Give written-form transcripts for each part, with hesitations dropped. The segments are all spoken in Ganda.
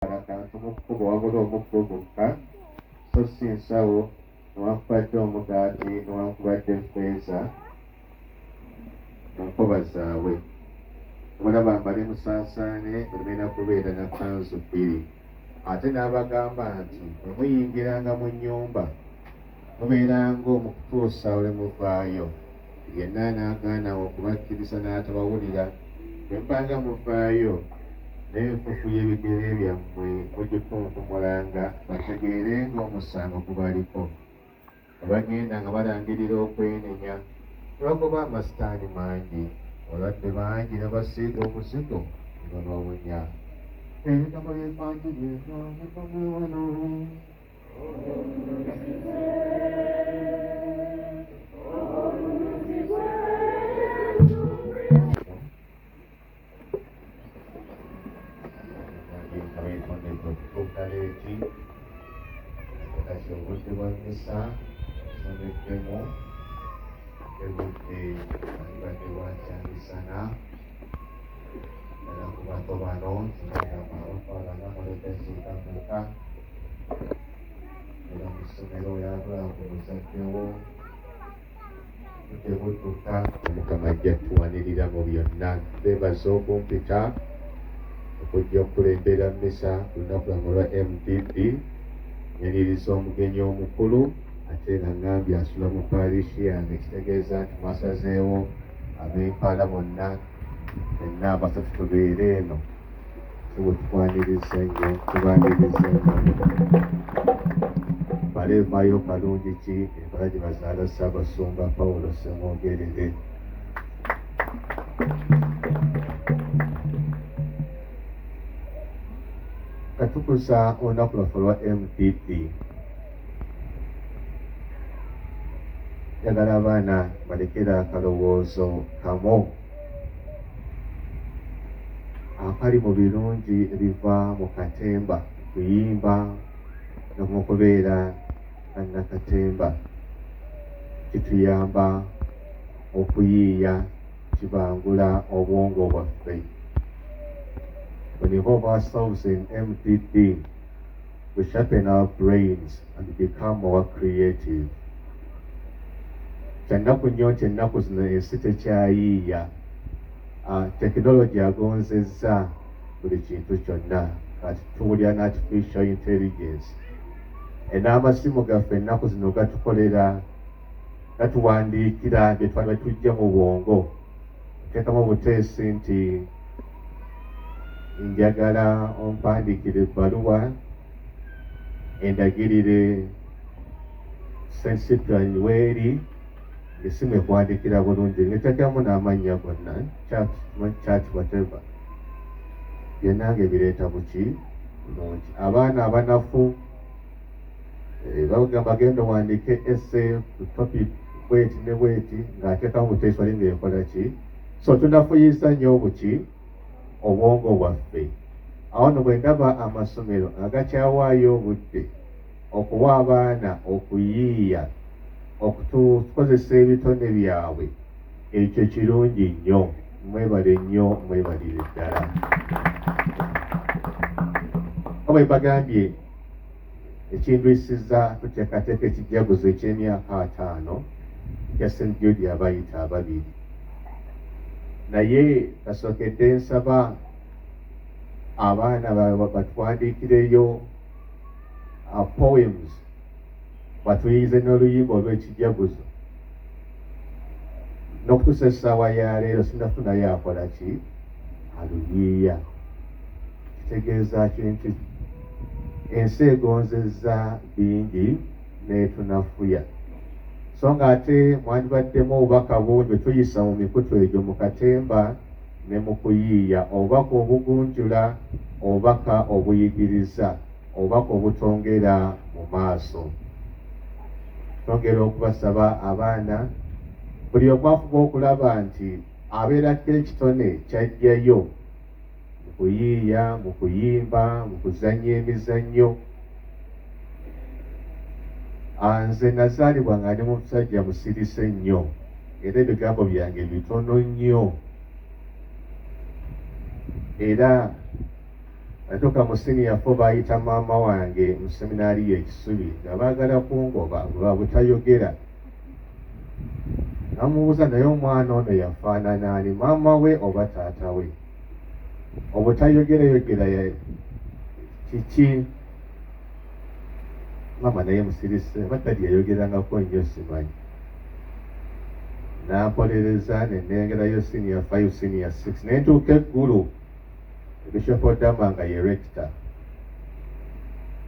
akantu mu kkubo wabula omuggo gwokka so si nsawo newankubadde omugaati newankubadde effeeza mu nkoba zaabwe. Omulaba mbali musaasaane olumena kubeera na kanzu bbiri. Ate n'abagamba nti bwe muyingiranga mu nnyumba mubeeranga omukutuusa ole muvaayo. Yenna n'agaana okubakkiriza n'atabawulira. Bwe mpanga muvaayo n'enfufu y'ebigere byammwe mugikunkumulanga bategeerenga omusango gubaliko. Abagenda nga balangirira okwenenya nebagoba amasitaani mangi, abalwadde bangi ne basiiga omuzigo ne babawunya. Ebigambo by'Evangiri ebyo bikomye wano. Okutuukaleeti obudde bwa mmisa someddemu ebudde alibadde bwakyamisana ddala ku bato bano kinagamba abakwalana muleteziikamuka era mu ssomero yagula ku muzaddewo budde budduka Omukama ajja tuwanirira mu byonna. Beebaza okumpita okujja okukulembera mmisa ku lunaku lwamu lwa MDD. Yaniriza omugenyi omukulu ate nga ngambye asula mu paalishi yange, kitegeeza nti mwasazeewo ab'empala bonna fenna abasatu tubeere eno. Bwe tukwaniriza nnyo tubaniriza nnyo. Bale vaayo kalungi ki empala gye bazaala Ssaabasumba Pawulo Ssemwogerere. Katukuza olunaku lwaffe lwa MDD. Njagala abaana balekera akalowoozo kamu akali mu birungi ebiva mu katemba, kuyimba n'okubeera kannakatemba. Kituyamba okuyiiya, kibangula obwongo bwaffe. When we involve ourselves in MDD, we sharpen our brains and become more creative. Kyannaku nnyo nti ennaku zino ensi tekyayiiya. Technology agonzezza buli kintu kyonna. Kati tuwulira ne artificial intelligence. N'amasimu gaffe ennaku zino gatukolera, gatuwandiikira bye twali tujja mu bwongo. Oteekamu obuteesi nti njagala ompandiikire ebbaluwa endagirire St. Cyprian w'eri, ng'essimu ekuwandiikira bulungi, ng'eteekamu n'amannya gonna, chat whatever. Byonna ng'ebireeta buki bulungi. Abaana abanafu bagenda owandiike essay ku topic bweti ne bweti ng'ateekamu buteesi wali ng'ekola ki. So tunafuyiza nnyo buki obwongo bwaffe. Awo nno bwe ndaba amasomero agakyawaayo obudde okuwa abaana okuyiiya, okutukozesa ebitone byabwe, ekyo kirungi nnyo. Mwebale nnyo, mwebalire ddala. Nga bwe bagambye ekindwisiza tuteekateeka ekijaguzo eky'emyaka 5 ekya St. Jude abayita ababiri. Naye kasookedde nsaba abaana batwandiikireyo poems, batuyiize n'oluyimba olw'ekijaguzo. N'okutuusa essaawa ya leero sinnafunayo akola ki? Aluyiiya. Kitegeeza ki nti ensi egonzezza bingi n'etunafuya. So ng'ate mwandibaddemu obubaka bungi bwe tuyisa mu mikutu egyo mu katemba ne mu kuyiiya, obubaka obugunjula, obubaka obuyigiriza, obubaka obutongera mu maaso. Twongera okubasaba abaana buli omu afuba okulaba nti abeerako ekitone ky'ajjayo mu kuyiiya, mu kuyimba, mu kuzannya emizannyo. Nze nazaalibwa nga ndi musajja musirise nnyo era ebigambo byange bitono nnyo. Era natuuka mu siniya 4 bayita maama wange mu seminaari y'ekisubi nga baagala kungoba lwa butayogera. Namubuuza naye omwana ono yafaanana ani, maama we oba taata we? Obutayogerayogera kiki? Maama naye musirise batali yayogerangako nnyo simanyi. Nampolereza ne nengerayo senior 5 senior 6 naye ntuuka eggulu Bishop Odama nga ye rector.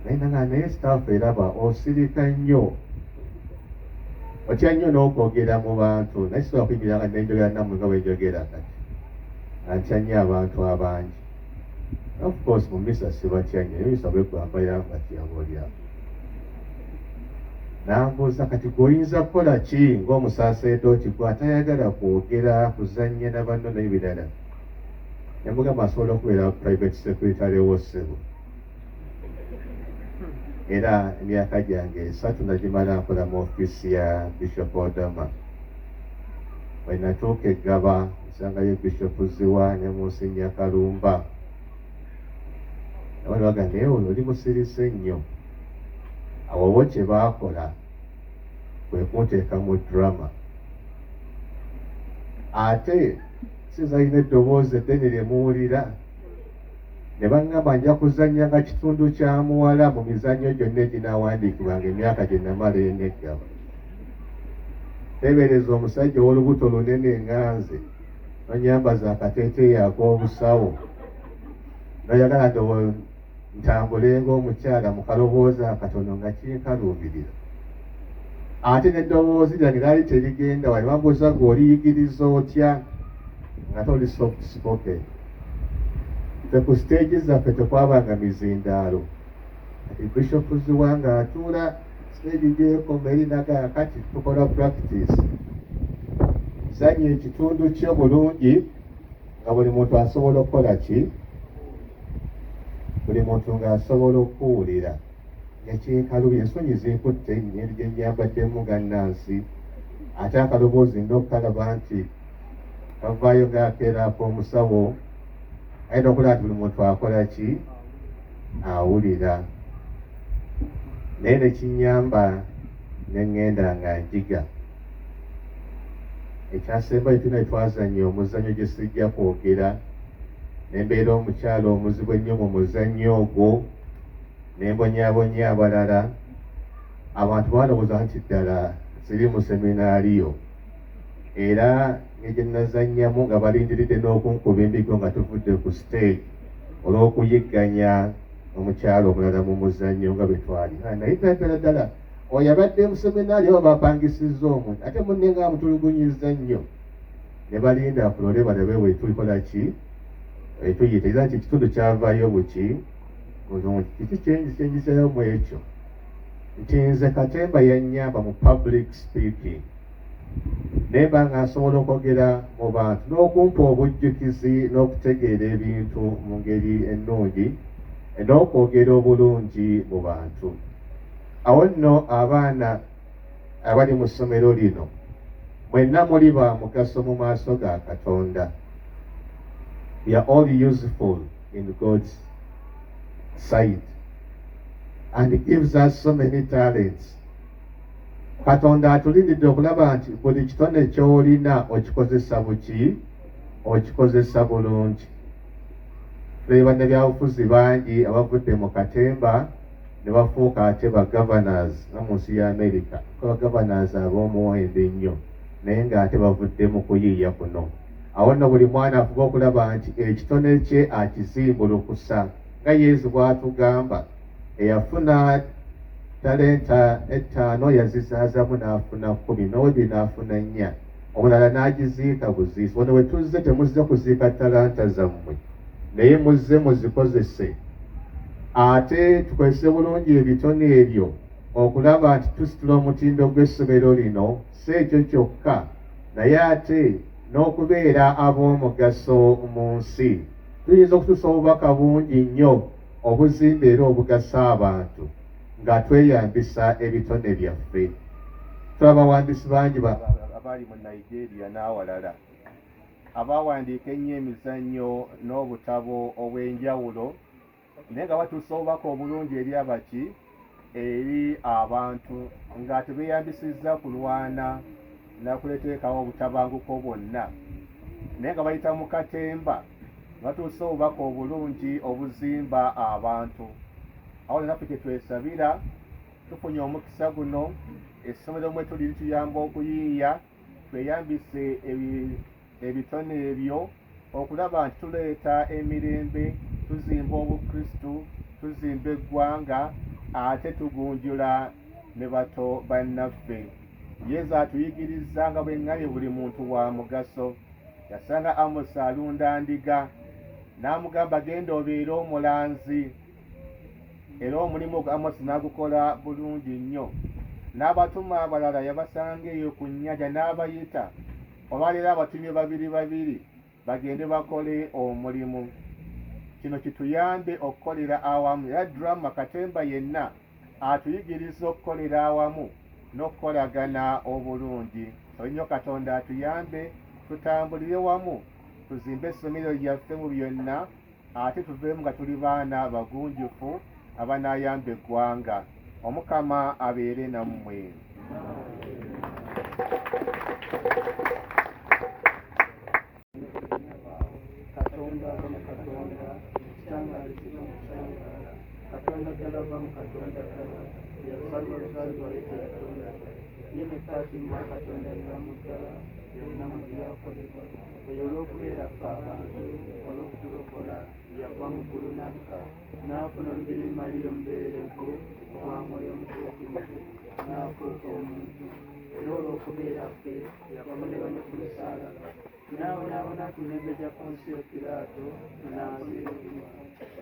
Naye staff eraba osirika nnyo, otya nnyo n'okwogera mu bantu. Naye sisobola kuyimirira nga nenjogera nammwe nga bwenjogera kati, nga ntya nnyo abantu abangi. Of course mu misa sibatya nnyo, emisa bwegwambayo mbatya boolyawo. Nambuuza kati gw'oyinza kukola ki ng'omusaaseedooti gwe atayagala kwogera kuzannya na banno n'ebirala? Ne mugamba asobola okubeera private secretary wo ssebo. Era emyaka gyange 3 nagimala nkola mu ofiisi ya Bishop Odama. Bwe natuuka eggaba nsangayo Bishop Ziwa ne Monsignor Kalumba. Abali bagamba naye ono oli musirise nnyo. Awo bo kye baakola kwe kunteeka mu drama. Ate sizalina eddoboozi eddene lye muwulira. Ne baŋŋamba nja kuzannya nga kitundu kya muwala mu mizannyo gyonna eginaawandiikibwanga emyaka gye namala eneggaba. Teebereza omusajja ow'olubuto lunene enganze, nonyambaza akateeteeyi ak'obusawo, noyagala ntambule ng'omukyala mu kaloboozi akatono nga kinkaluubirira. Ate n'eddoboozi lyange laali terigenda wali bambuuza gwe oliyigiriza otya nga toli soft spoken. Ffe ku stage zaffe tekwabanga mizindaalo. Kati Bishop Ziwa ng'atuula stage gy'ekoma erinaga kati tukola practice. Zanya ekitundu kyo bulungi nga buli muntu asobola okukola ki? Buli muntu ng'asobola okuwulira. Ekinkalubi ensonyi zinkutte engeri gye nyambaddemu gannansi, ate akaloboozi n'okukalaba nti kavaayo ng'akeera ak'omusawo. Ayina okulaba nti buli muntu akola ki? Awulira. Naye ne kinyamba ne ŋŋenda nga njiga. Ekyasembayo tulina twazannya omuzannyo gye sijja kwogera, ne mbeera omukyala omuzibu ennyo mu muzannyo ogwo, ne mbonyaabonya abalala. Abantu balowooza nti ddala ziri mu seminaariyo, era ng'egye nazannyamu nga balindiridde n'okunkuba embigo nga tuvudde ku stage olw'okuyigganya omukyala omulala mu muzannyo nga bwe twali. Naye ddala oyo abadde mu seminaari oba bapangisizza omuntu, ate munne nga amutulugunyiza nnyo. Ne balinda kulole balabe bwe tulikola ki? Tuyita era nti ekitundu kyavaayo buki? Bulungi. Kiki kyenyiseeyo mu ekyo? Nti nze Katemba yannyamba mu public speaking. Nemba nga nsobola okwogera mu bantu n'okumpa obujjukizi n'okutegeera ebintu mu ngeri ennungi n'okwogera obulungi mu bantu. Awo nno abaana abali mu ssomero lino mwenna muli ba mugaso mu maaso ga Katonda. We are all useful in God's sight, and He gives us so many talents. Katonda atulindidde okulaba nti buli kitone ky'olina okikozesa buki? Okikozesa bulungi. Tuli bannabyabufuzi bangi abavudde mu Katemba ne bafuuka ate ba governors mu nsi ya America. Ba governors ab'omuwendo ennyo, naye ng'ate bavudde mu kuyiiya kuno. Awo nno buli mwana afuba okulaba nti ekitone kye akizimbulukusa, nga Yesu bw'atugamba eyafuna talenta 5 yazisaazamu n'afuna 10, n'owebiri n'afuna 4, omulala n'agiziika buziisi. Wano we tuzze temuzze kuziika talanta zammwe, naye muzze muzikozese. Ate tukozese bulungi ebitone ebyo okulaba nti tusitula omutindo gw'essomero lino, si ekyo kyokka, naye ate n'okubeera ab'omugaso mu nsi. Tuyinza okutuusa obubaka bungi nnyo obuzimba era obugasa abantu nga tweyambisa ebitone byaffe. Tulaba abawandiisi bangi abali mu Nigeria n'awalala abaawandiika ennyo emizannyo n'obutabo obw'enjawulo naye nga batuusa obubaka obulungi eri abaki eri abantu nga tebeeyambisizza kulwana nakuleteekawo obutabanguko bwonna, naye nga bayita mu katemba batuusa obubaka obulungi obuzimba abantu. Awo naffe kyetwesabira tufunye omukisa guno, essomero mwe tuli lituyamba okuyiiya, tweyambise ebitone ebyo okulaba nti tuleeta emirembe, tuzimba obukristu, tuzimba eggwanga, ate tugunjula ne bato bannaffe. Yesu atuyigiriza nga bwe ŋŋambye buli muntu wa mugaso. Yasanga Amosi alunda ndiga n'amugamba genda obeere omulanzi, era omulimu ogwo Amosi n'agukola bulungi nnyo. N'abatuma abalala yabasanga eyo ku nnyanja n'abayita, olwaleero abatumye babiri bagende bakole omulimu. Kino kituyambe okukolera awamu. Era Drama Katemba yenna atuyigiriza okukolera awamu n'okukolagana obulungi. Nnyo Katonda atuyambe tutambulire wamu, tuzimbe essomero lyaffe mu byonna, ate tuveemu nga tuli baana bagunjufu abanaayamba eggwanga. Omukama abeere nammwe. Katonda galava mu Katonda kala yasalwa luzaalibwa Katonda ye mekati mwa Katonda eramudala ebinamu byakolebwa eyo olw'okubeera ffe abantu olw'okutulokola yava mu ggulu n'akka n'afuna olubiri maliro mubeerevu wa mwoyo omutuukirivu n'afuuka omuntu era olw'okubeera ffe yakomererwa ne ku lusalaba n'abonaabona kulembejja ku nsi yo Piraato n'aziikibwa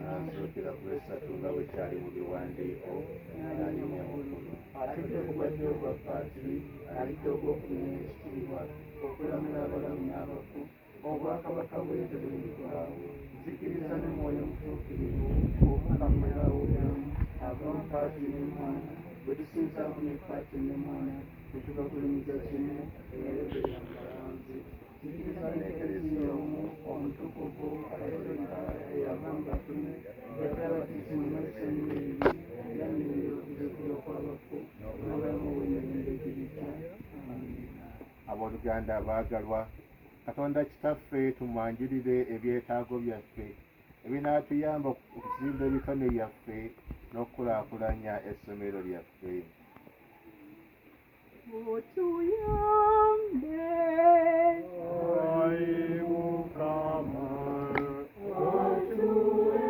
n'asookera ku lwesatu nga bwe kyali mu biwandiiko n'alimya obululu atudde ku bwadde obwa Paatiri alidde ogw'okuna ekitiibwa okulamula abalamu n'abafu obwakabaka bwete bulimutwawo zikiriza ne mwoyo mutuukirivu okukamulaawulamu ava mu Paatiri ne mwana bwe tusinzaamu ne Paatiri ne mwana tetuba kulimiza kimu eyereberera mu balanzi zikiriza n'ekereziya omu omutukuvu katolika eyava mu batume yatalabizi mu masemineri era n'ebyobuzibu kw'abafu n'obulamu bw'emirembe egibita. Abooluganda abaagalwa, Katonda Kitaffe tumwanjulire ebyetaago byaffe ebinaatuyamba okuzimba ebitone byaffe n'okukulaakulanya essomero lyaffe. Otuyambe Ayi Mukama, otuwe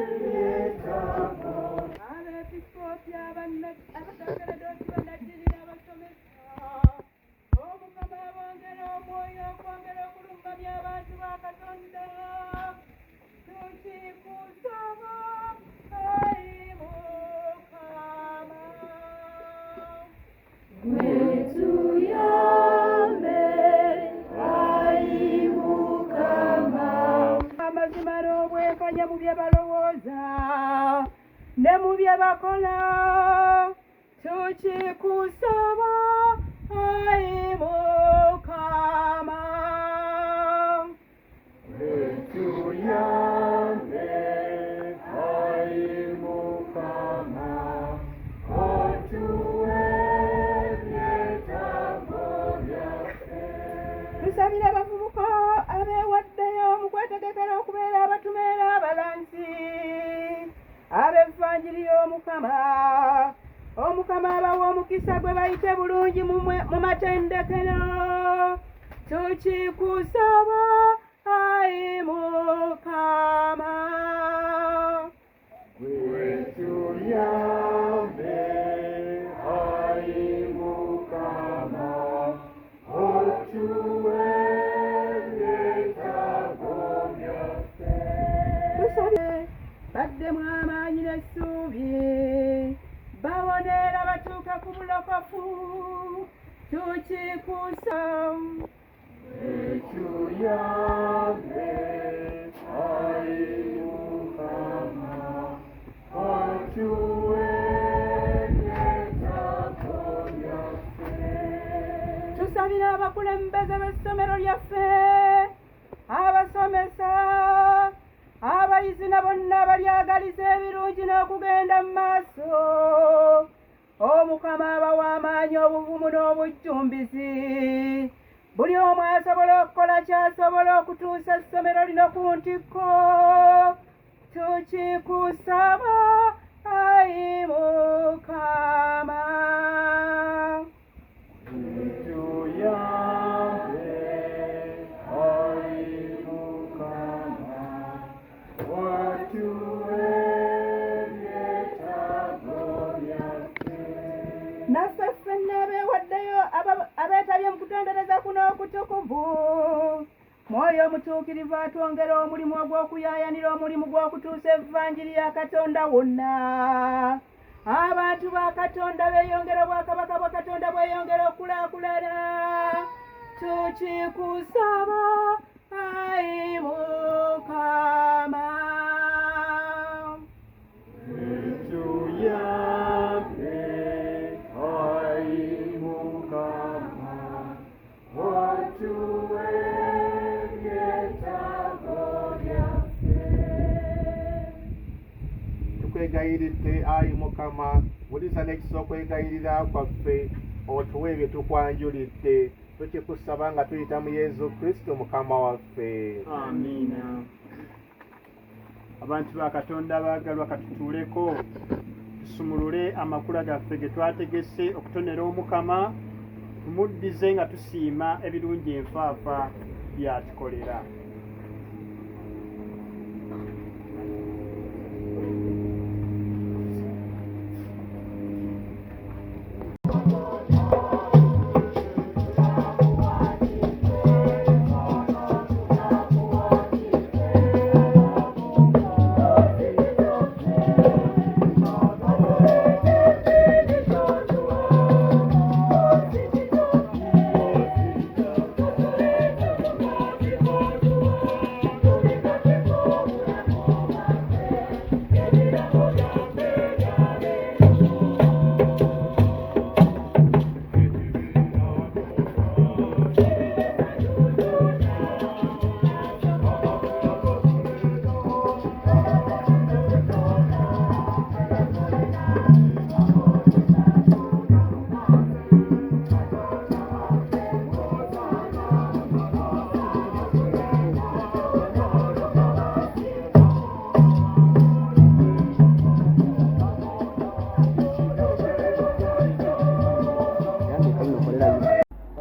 ebyetaago. Abeepiskoopi abasaseredoti bannaddiini abasomesa, Omukama abongera omwoyo okwongera okulungamya abantu ba Katonda. Tukikusaba Ayi Mukama. Wetuyambe Ayi Mukama. Amazima n'obwenkanya mu bye balowooza ne mu bye bakola, tukikusaba Ayi Mukama. Wetuyambe Ayi Mukama, otuwe ebyetaago byaffe. Tusabire abavubuka abeewaddeyo mu kwetegekera okubeera abatume era abalansi ab'evvanjiri y'Omukama. Omukama abawa omukisa gwe bayite bulungi mu matendekero. Tukikusaba Ayi Mukama. Wetuyambe Ayi Mukama, otuwe ebyetaago byaffe. Tusabye baddemu amaanyi n'essuubi, bawonera batuuke ku bulokofu. Tukikusaba Wetuyambe Ayi Mukama, otuwe ebyetaago byaffe. Tusabira abakulembeze b'essomero lyaffe, abasomesa, abayizi abajulizi na bonna abalyagaliza ebirungi n'okugenda mu maaso. Omukama abawa amaanyi, obuvumu n'obujjumbizi. Buli omu asobola okukola ky'asobola okutuusa essomero lino ku ntikko. Tukikusaba ayi Mukama. Naffe ffenna abeewaddeyo abeetabye mu kutendereza kuno okutukuvu. Mwoyo omutuukirivu atwongera omulimu ogw'okuyaayanira omulimu gw'okutuusa evvanjiri ya Katonda wonna. Abantu ba Katonda beeyongera, obwakabaka bwa Katonda bweyongera okulaakulana. Tukikusaba ayi Mukama. Tukwegayiridde ayi Mukama, buliza n'ekisa okwegayirira kwaffe, otuwe bye tukwanjulidde. Tukikusaba nga tuyita mu Yesu Kristo Mukama waffe. Amiina. Abantu ba Katonda abaagalwa, katutuuleko tusumulule amakula gaffe ge twategese okutonera Omukama, tumuddize nga tusiima ebirungi enfaafa byatukolera.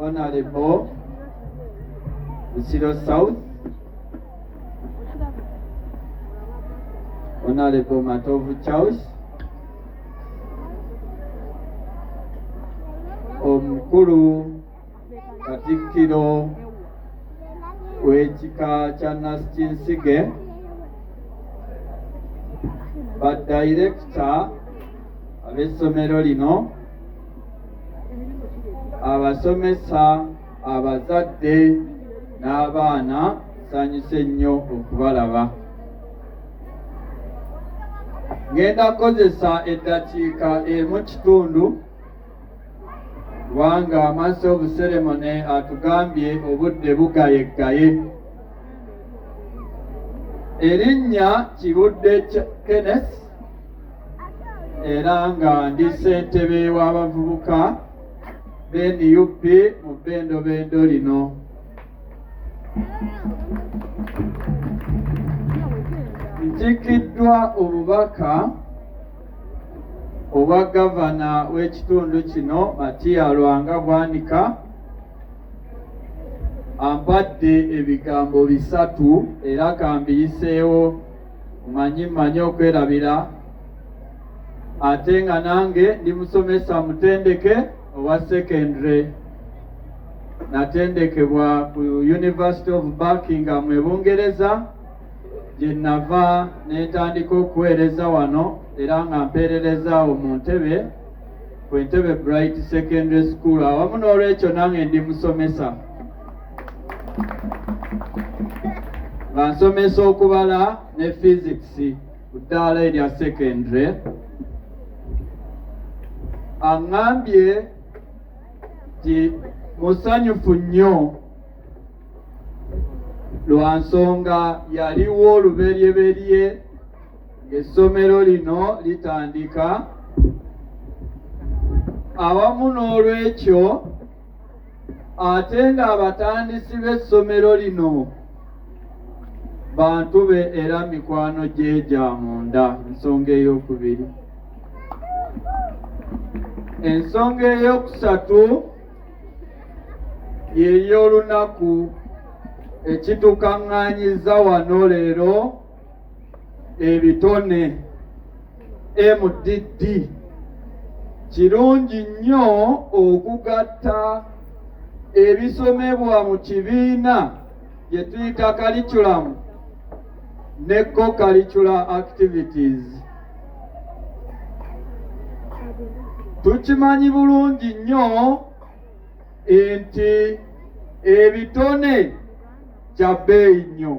Honorable Busiro South, Honorable Matovu Charles, Omukulu Katikkiro w'ekika kya Nakinsige, badirekita ab'essomero lino, abasomesa, abazadde n'abaana, nsanyuse nnyo okubalaba. Ngenda kukozesa eddakiika emu kitundu kubanga Master of Ceremony atugambye obudde bugayegaye. Erinnya Kibudde Kenneth, era nga ndi ssentebe w'abavubuka b'NUP mu bbendobendo lino. Ntikiddwa obubaka obwa gavana w'ekitundu kino Matiya Lwanga Bwanika, ampadde ebigambo 3 era kambiyiseewo mmanyi okwerabira, ate nga nange ndi musomesa mutendeke owa secondary, natendekebwa ku University of Buckingham e Bungereza, gye nava netandika okuweereza wano era nga mpeererezaawo mu Ntebe ku Entebbe Bright Secondary School. Awamu n'olwekyo nange ndi musomesa, nga nsomesa okubala ne physics ku ddaala erya secondary. Aŋŋambye nti musanyufu nnyo lwa nsonga yaliwo oluberyeberye ng'essomero lino litandika. Awamu n'olwekyo ate ng'abatandisi b'essomero lino bantu be era mikwano gye gya munda. Ensonga ey'okubiri. Ensonga ey'okusatu y'ey'olunaku ekitukaŋŋaanyiza wano leero, ebitone MDD. Kirungi nnyo okugatta ebisomebwa mu kibiina bye tuyita curriculum ne co-curricular activities. Tukimanyi bulungi nnyo nti ebitone kya bbeeyi nnyo.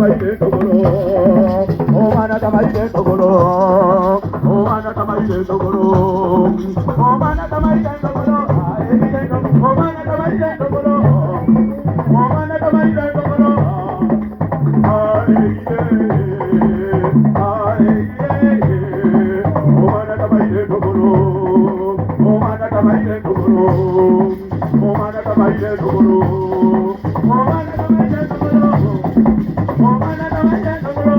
tamaire togolo, omana tamaire togolo, omana tamaire togolo, omana tamaire togolo, omana tamaire togolo, omana tamaire togolo, omana tamaire togolo, omana tamaire togolo, omana tamaire togolo, omana tamaire togolo, omana tamaire togolo.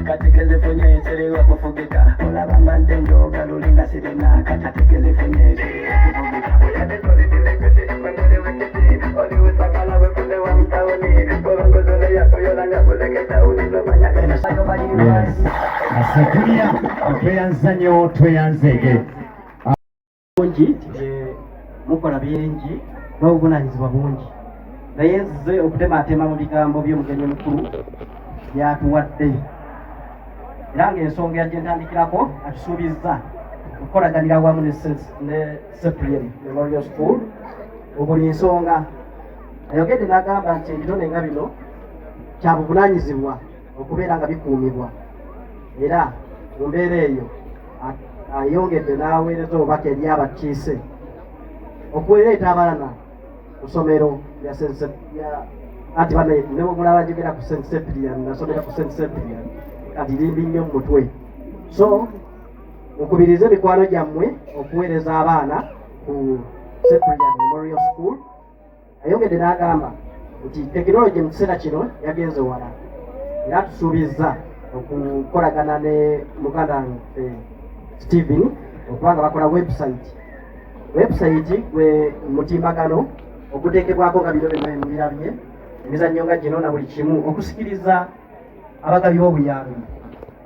Katika zifunye, chelewa kufugika. mulaba mbadde njoga lulinga sirina katatekele feneri Asekulia tweyanza nnyo tweyanzege bungi mukola bingi n'obuvunanyizibwa bungi naye nzize okutematema mu bigambo by'omugenyi mukulu byatuwadde era ng'ensonga gye ntandikirako atusuubizza okukolaganira wamu ne Cyprian Memorial School obuli nsonga ayogedde n'agamba nti ebitone nga bino kya buvunanyizibwa okubeera nga bikuumibwa era mu mbeera eyo ayongedde n'aweereza obubaka eri abakiise okuleeta abalana ku ssomero anti bane ne mulaba njogera ku St. Cyprian nasomera ku St. Cyprian kati limbi nnyo mu mutwe so mukubirize mikwano gyammwe okuweereza abaana ku Cyprian Memorial School ayongedde n'agamba nti tekinologi mu kiseera kino yagenze wala era tusuubizza okukolagana ne muganda Stephen okubanga bakola website gwe mutimbagano okuteekebwako nga bino bino mubirabye emizannyo nga gino na buli kimu okusikiriza abagabi b'obuyambi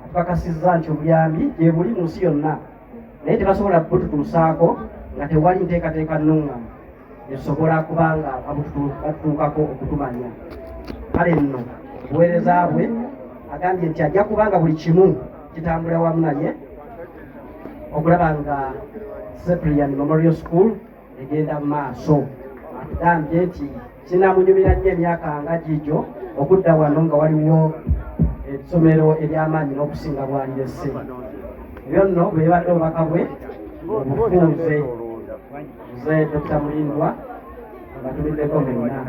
atukakasizza nti obuyambi gye buli mu nsi yonna naye tebasobola bututuusaako nga tewali nteekateeka nnuŋŋamu esobola kubanga batutuukako okutumanya kale nno obuweereza bwe agambye nti ajja kubanga buli kimu kitambula wamu naye okulaba nga Cyprian Memorial School egenda mu maaso atugambye nti kinamunyumira nnyo emyaka nga gigyo okudda wano nga waliwo essomero ery'amaanyi n'okusinga bwalirese ebyo nno bwebadde obubaka bwe obufunze nze Dr. Mulindwa abatumiddeko mwenna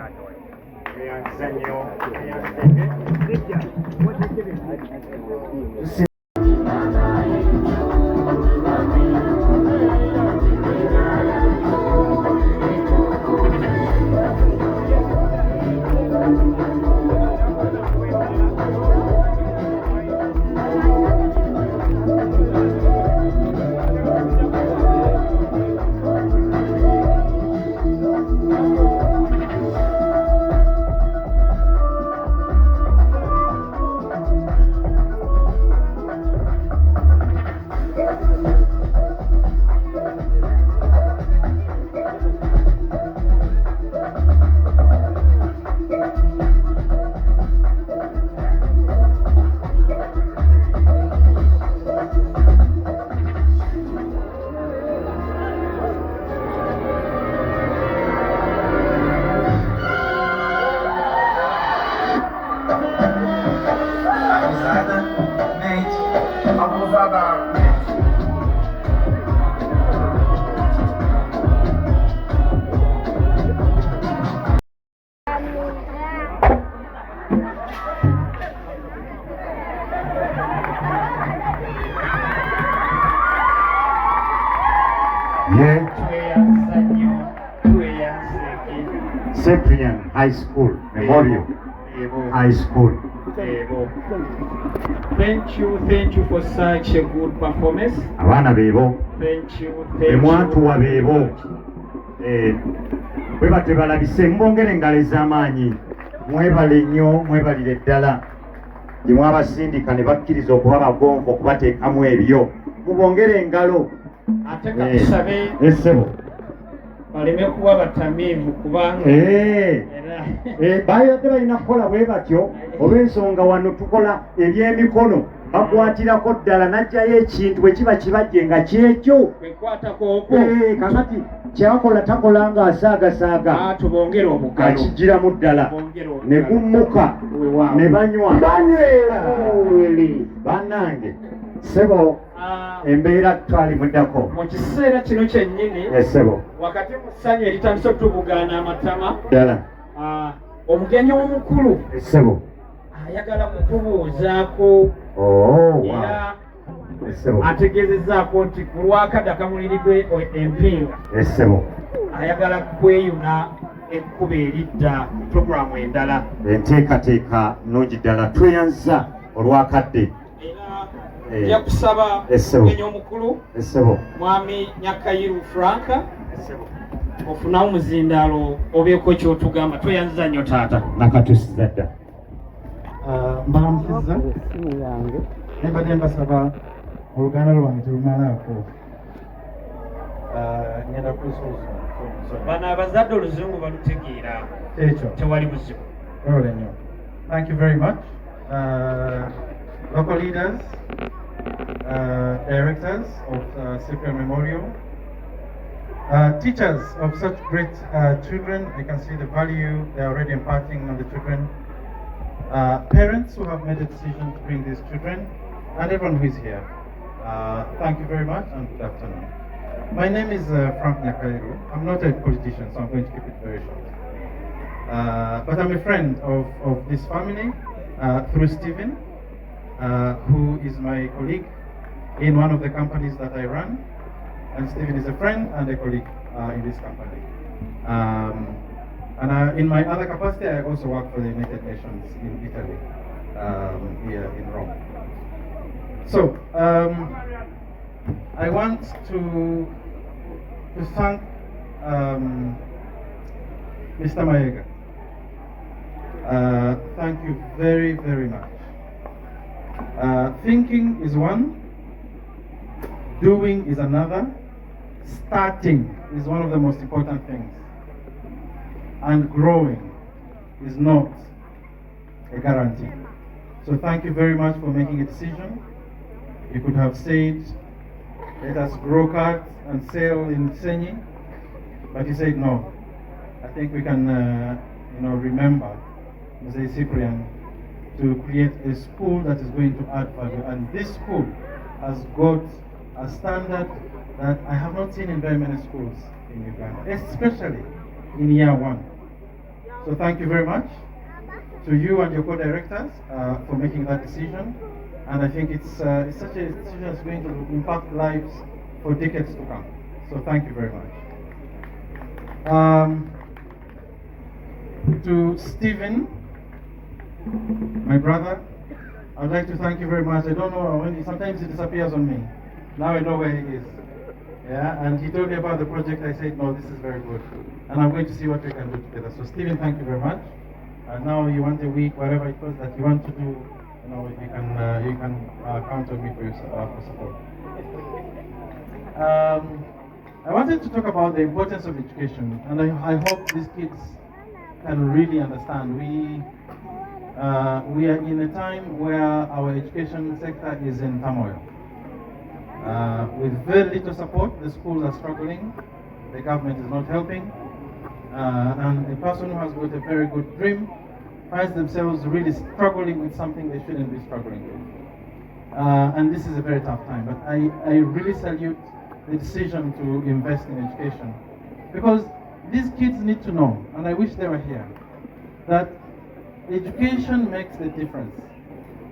Cyprian High School Memorial High School. Thank you for such a good performance. Abaana beebo emwantuwa beebo bwe batebalabise mbongere engalo ez'amaanyi mwebale nnyo mwebalire ddala gye mwabasindika ne bakkiriza okuba bagonvu okubateekamu ebyo mubongere engalo ate katusabe essebo baleme kuba batamiivu kubanga bayadde balina kukola bwe batyo olw'ensonga wano tukola ebyemikono bakwatirako ddala najjayo ekintu bwe kiba kibajje nga kyekyo bekwatako okwo kakati kyakola takola nga asaagasaaga tubongere omugalo akigiramu ddala ne gummuka ne banywa bannange sebo embeera twalimuddako mu kiseera kino kyennyini esebo wakati mu ssanyu eritandise okutubugaana amatama ddala omugenyi omukulu esebo ayagala kutubuuzaako era ategeezezzaako nti ku lwakadda kamuliridwe empinga esebo ayagala kweyuna ekkuba eridda puroguramu endala enteekateeka nnungi ddala tweyanza olwakadde nja kusaba Essebo. omugenyi omukulu Essebo. mwami Nyakayiru Franka Essebo. ofunawo omuzindaalo obeeko kyotugamba tweyanziza nnyo taata. Nakatusiza dda. mbalamusizza nebadde mbasaba oluganda lwange terumalaako ngenda kulusoosa bano abazadde oluzungu balutegeera ekyo tewali buzibu. Rolling you. Thank you very much. Local leaders, directors of Cyprian Memorial, teachers of such great children. I can see the value they're already imparting on the children. Parents who have made a decision to bring these children, and everyone who is here. Thank you very much and good afternoon. My name is Frank Nyakairu. I'm not a politician, so I'm going to keep it very short. But I'm a friend of this family through Stephen, who is my colleague in one of the companies that I run. And Stephen is a friend and a colleague in this company. In my other capacity, I also work for the United Nations in Italy, here in Rome. So, I want to thank Mr. Maega. Thank you very, very much. Thinking is one, doing is another, starting is one of the most important things, and growing is not a guarantee. So thank you very much for making a decision. You could have said, let us grow cards and sell in Senyi, but you said no. I think we can remember Mr. Cyprian to create a school that is going to add value, and this school has got a standard that I have not seen in very many schools in Uganda, especially in year one. So thank you very much to you and your co-directors for making that decision, and I think it's such a decision that's going to impact lives for decades to come. So thank you very much. To Stephen, my brother, I'd like to thank you very much. I don't know when sometimes he disappears on me. Now I know where he is. Yeah, and he told me about the project. I said, no, this is very good, and I'm going to see what we can do together. So Stephen, thank you very much. And now you want a week, whatever it was that you want to do, you can count on me for your support. I wanted to talk about the importance of education, and I hope these kids can really understand. We are in a time where our education sector is in turmoil. With very little support, the schools are struggling, the government is not helping, and a person who has got a very good dream finds themselves really struggling with something they shouldn't be struggling with. And this is a very tough time, but I really salute the decision to invest in education, because these kids need to know, and I wish they were here, that education makes the difference.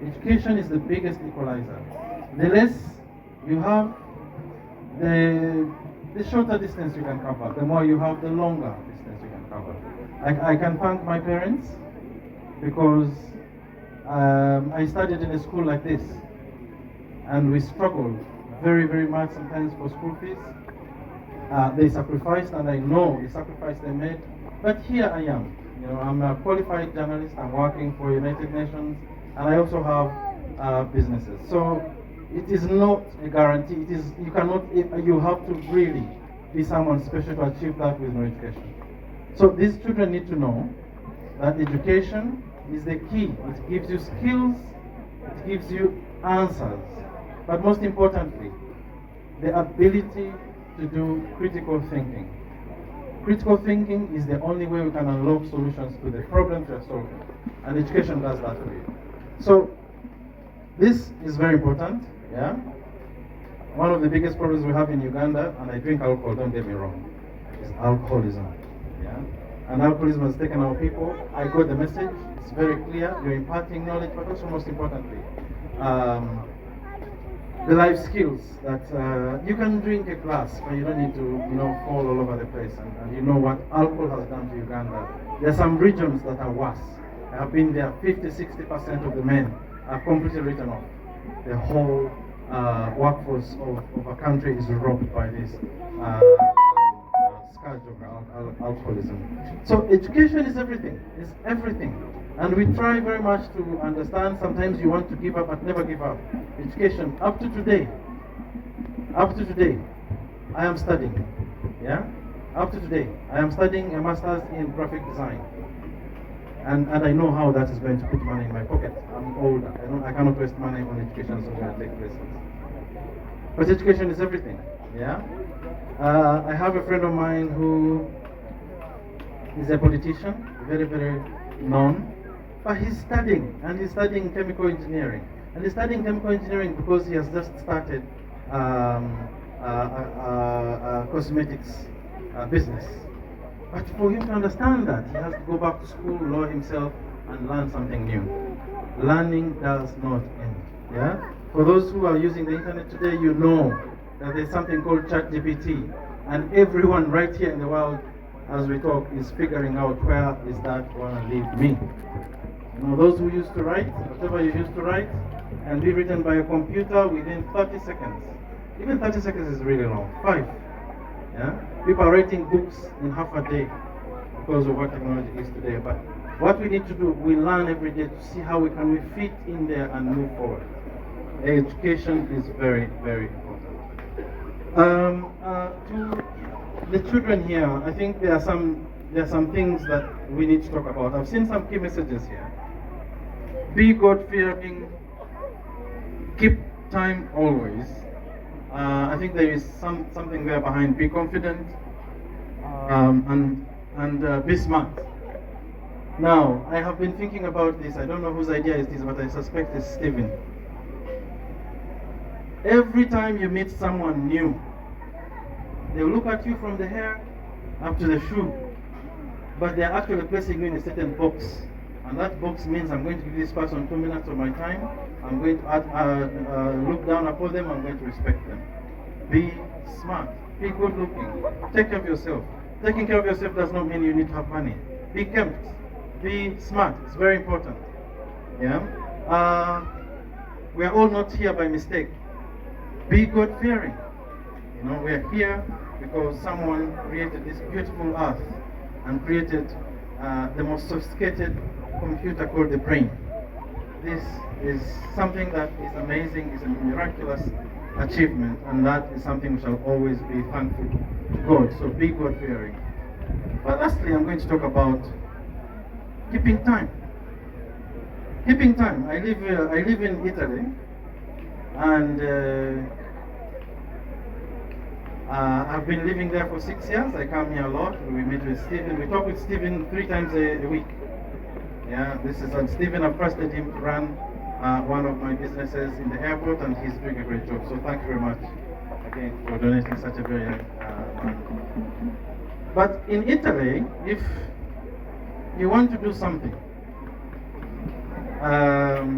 Education is the biggest equalizer. The less you have, the shorter distance you can cover. The more you have, the longer distance you can cover. I can thank my parents, because I studied in a school like this, and we struggled very, very much sometimes for school fees. They sacrificed, and I know the sacrifice they made. But here I am. I'm a qualified journalist. I'm working for United Nations, and I also have businesses. So it is not a guarantee. You have to really be someone special to achieve that with no education. So these children need to know that education is the key. It gives you skills, it gives you answers, but most importantly, the ability to do critical thinking. Critical thinking is the only way we can unlock solutions to the problems we are solving, and education does that for you. So this is very important. Yeah. One of the biggest problems we have in Uganda, and I drink alcohol, don't get me wrong, is alcoholism. Yeah. And alcoholism has taken our people. I got the message. It's very clear. You're imparting knowledge, but also most importantly, the life skills that you can drink a glass, but you don't need to, fall all over the place. And you know what alcohol has done to Uganda. There are some regions that are worse. I have been there. 50-60% of the men are completely written off. The whole workforce of a country is robbed by this scourge of alcoholism. So education is everything. It's everything. And we try very much to understand. Sometimes you want to give up, but never give up. Education, up to today, I am studying. Yeah? Up to today, I am studying a master's in graphic design. And I know how that is going to put money in my pocket. I'm older. I cannot waste money on education, so I'm going to take lessons. But education is everything. Yeah? I have a friend of mine who is a politician, very, very known. But he's studying, and he's studying chemical engineering. And he's studying chemical engineering because he has just started cosmetics business. But for him to understand that, he has to go back to school, lower himself, and learn something new. Learning does not end. Yeah? For those who are using the internet today, you know that there's something called ChatGPT, and everyone right here in the world, as we talk, is figuring out where is that going to leave me. You know, those who used to write, whatever you used to write, and be written by a computer within 30 seconds. Even 30 seconds is really long. 5. Yeah? People are writing books in half a day because of what technology is today. But what we need to do, we learn every day to see how we can fit in there and move forward. Education is very, very important. To the children here, I think there are some things that we need to talk about. I've seen some key messages here. Be God-fearing. Keep time always. I think there is something there behind. Be confident and be smart. Now, I have been thinking about this. I don't know whose idea it is, but I suspect it's Stephen. Every time you meet someone new, they will look at you from the hair up to the shoe, but they are actually placing you in a certain box. And that box means I'm going to give this person 2 minutes of my time. I'm going to look down upon them. I'm going to respect them. Be smart. Be good looking. Take care of yourself. Taking care of yourself does not mean you need to have money. Be kept. Be smart. It's very important. Yeah. We are all not here by mistake. Be God-fearing. You know, we are here because someone created this beautiful earth and created the most sophisticated computer called the brain. This is something that is amazing, is a miraculous achievement, and that is something we shall always be thankful to God. So be God-fearing. But lastly, I'm going to talk about keeping time. Keeping time. I live in Italy, and I've been living there for 6 years. I come here a lot. We meet with Stephen. We talk with Stephen 3 times a week. Yeah, this is Stephen. I've trusted him to run one of my businesses in the airport, and he's doing a great job. So thank you very much again for donating such a very But in Italy, if you want to do something,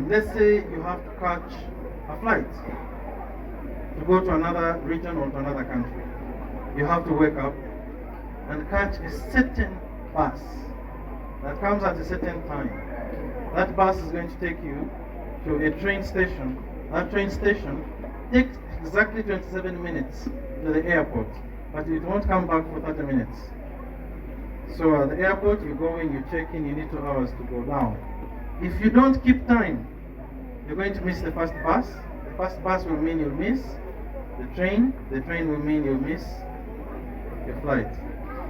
let's say you have to catch a flight to go to another region or to another country. You have to wake up and catch a certain bus that comes at a certain time. That bus is going to take you to a train station. That train station takes exactly 27 minutes to the airport, but it won't come back for 30 minutes. So at the airport, you go in, you check in, you need 2 hours to go down. If you don't keep time, you're going to miss the first bus. The first bus will mean you'll miss the train will mean you'll miss the flight.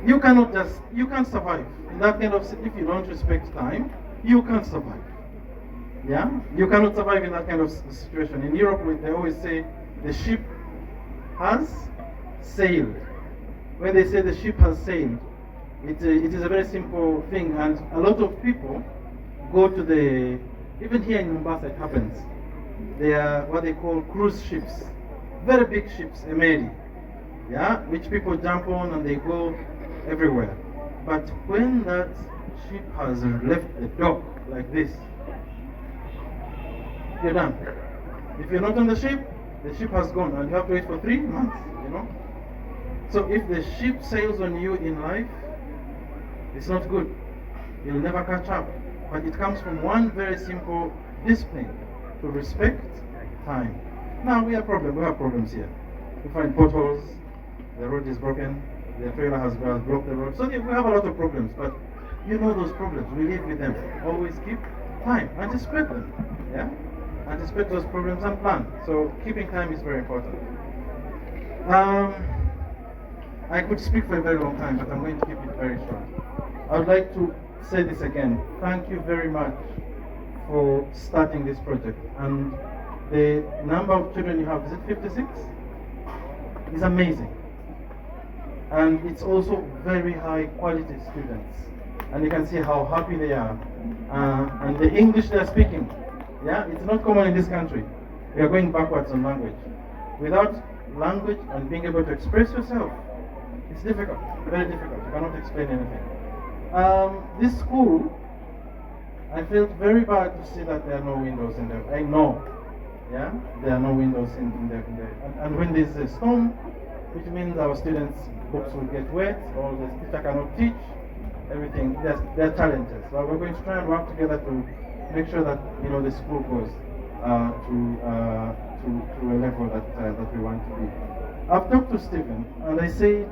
You can't survive in that kind of, if you don't respect time, you can't survive. Yeah? You cannot survive in that kind of situation. In Europe, they always say the ship has sailed. When they say the ship has sailed, it is a very simple thing, and a lot of people go to even here in Mombasa it happens. They are what they call cruise ships. Very big ships, a meri. Yeah? Which people jump on and they go everywhere. But when that ship has left the dock like this, you're done. If you're not on the ship has gone, and you have to wait for 3 months, you know. So if the ship sails on you in life, it's not good. You'll never catch up. But it comes from one very simple discipline, to respect time. Now we have problems here. We find potholes, the road is broken, the trailer has blocked the road. So we have a lot of problems, but you know those problems, we live with them. Always keep time, anticipate them, yeah? Anticipate those problems and plan. So keeping time is very important. I could speak for a very long time, but I'm going to keep it very short. I would like to say this again. Thank you very much for starting this project. And the number of children you have, is it 56? It's amazing. And it's also very high quality students. And you can see how happy they are. And the English they're speaking, yeah, it's not common in this country. We are going backwards on language. Without language and being able to express yourself, it's difficult, very difficult. You cannot explain anything. This school, I felt very bad to see that there are no windows in there. I know, yeah, there are no windows in there. And when there's a storm, which means our students' books will get wet, or the teacher cannot teach, everything, there are challenges. So we're going to try and work together to make sure that, you know, the school goes to a level that we want to be. I've talked to Stephen, and I said,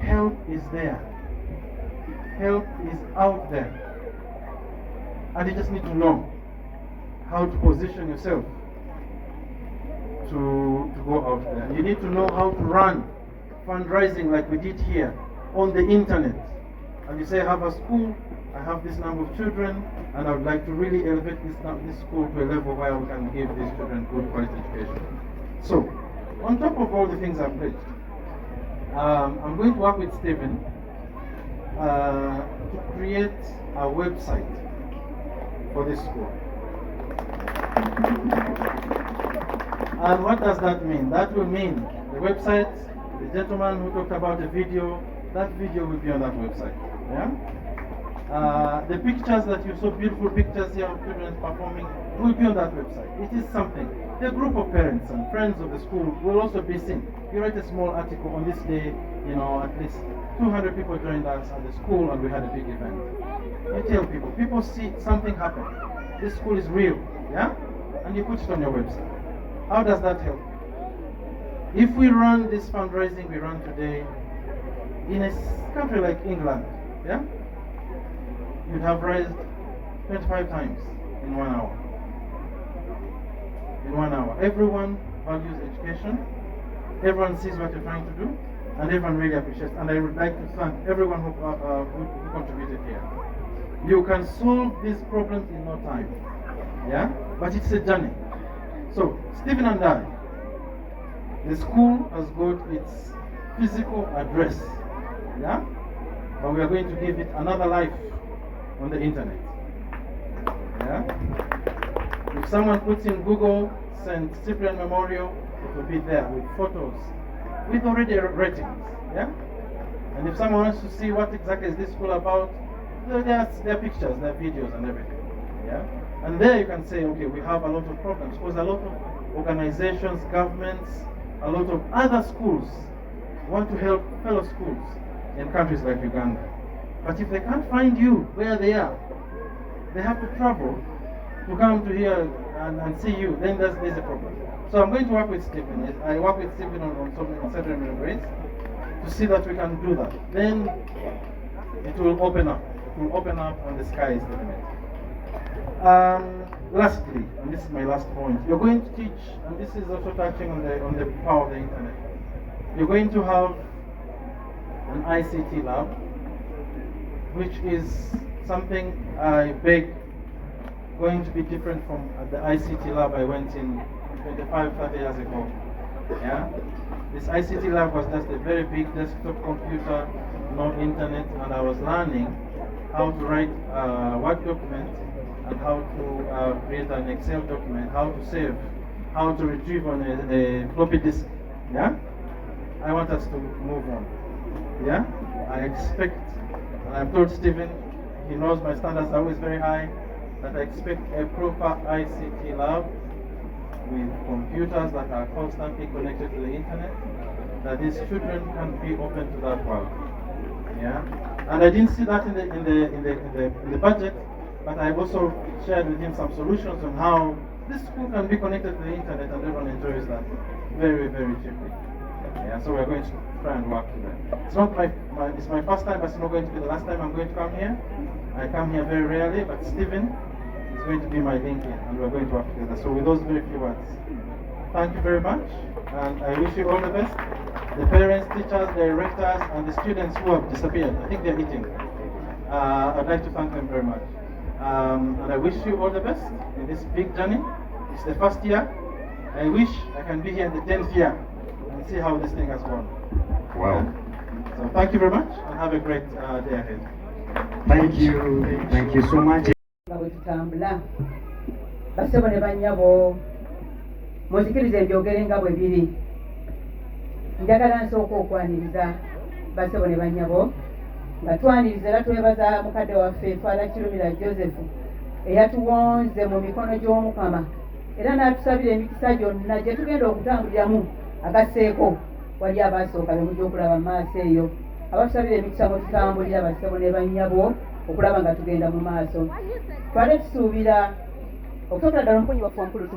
help is there. Help is out there. And you just need to know how to position yourself to go out there. You need to know how to run fundraising like we did here on the internet. And you say, I have a school, I have this number of children, and I would like to really elevate this school to a level where we can give these children good quality education. So, on top of all the things I've pledged, I'm going to work with Stephen to create a website for this school. And what does that mean? That will mean the website, the gentleman who talked about the video, that video will be on that website. Yeah? The pictures that you saw, beautiful pictures here of children performing, will be on that website. It is something. The group of parents and friends of the school will also be seen. You write a small article on this day, you know, at least 200 people joined us at the school and we had a big event. You tell people see something happen. This school is real, yeah? And you put it on your website. How does that help? If we run this fundraising we run today in a country like England, yeah? You'd have raised 25 times in 1 hour. In 1 hour. Everyone values education. Everyone sees what you're trying to do. And everyone really appreciates. And I would like to thank everyone who contributed here. You can solve these problems in no time. Yeah? But it's a journey. So, Stephen and I, the school has got its physical address. Yeah? But we are going to give it another life on the internet. Yeah? If someone puts in Google, St. Cyprian Memorial, it will be there with photos, with already ratings. Yeah? And if someone wants to see what exactly is this school about, there are pictures, there are videos and everything. Yeah? And there you can say, okay, we have a lot of problems, because a lot of organizations, governments, a lot of other schools want to help fellow schools in countries like Uganda. But if they can't find you where they are, they have to travel to come to here and see you, then there's a problem. So I'm going to work with Stephen. I work with Stephen on certain ways to see that we can do that. Then it will open up. It will open up and the sky is the limit. Lastly, and this is my last point, you're going to teach, and this is also touching on the power of the internet. You're going to have an ICT lab, which is something I beg going to be different from the ICT lab I went in 25, 30 years ago. Yeah? This ICT lab was just a very big desktop computer, no internet, and I was learning how to write a Word document and how to create an Excel document, how to save, how to retrieve on a floppy disk. Yeah? I want us to move on. Yeah? I expect, and I've told Stephen, he knows my standards are always very high, that I expect a proper ICT lab with computers that are constantly connected to the internet, that these children can be open to that world. Yeah? And I didn't see that in the budget, but I've also shared with him some solutions on how this school can be connected to the internet and everyone enjoys that very, very cheaply. Yeah, so we're going to try and work with that. It's not it's my first time, but it's not going to be the last time I'm going to come here. I come here very rarely, but Stephen is going to be my link in, and we're going to work together. So with those very few words, thank you very much, and I wish you all the best. The parents, teachers, directors, and the students who have disappeared, I think they're eating. I'd like to thank them very much. And I wish you all the best in this big journey. It's the first year. I wish I can be here in the 10th year and see how this thing has gone. Wow. So thank you very much, and have a great day ahead. Thank you so much. Tutambula basebo ne bannyabo muzikirize ebyogere nga bwe biri. Njagala nsooka okwaniriza basebo ne bannyabo nga twaniriza era twebaza mukadde waffe Father Kirumira Joseph eyatuwonze mu mikono gy'Omukama era n'atusabira emikisa gyonna gye tugenda okutambuliramu agasseeko wali abaasooka be mujja okulaba mu maaso eyo abatusabira emikisa mwe tutambulira basebo ne bannyabo okulaba nga tugenda mu maaso. Twale tusuubira okusobola ddala omukunyi waffe omukulu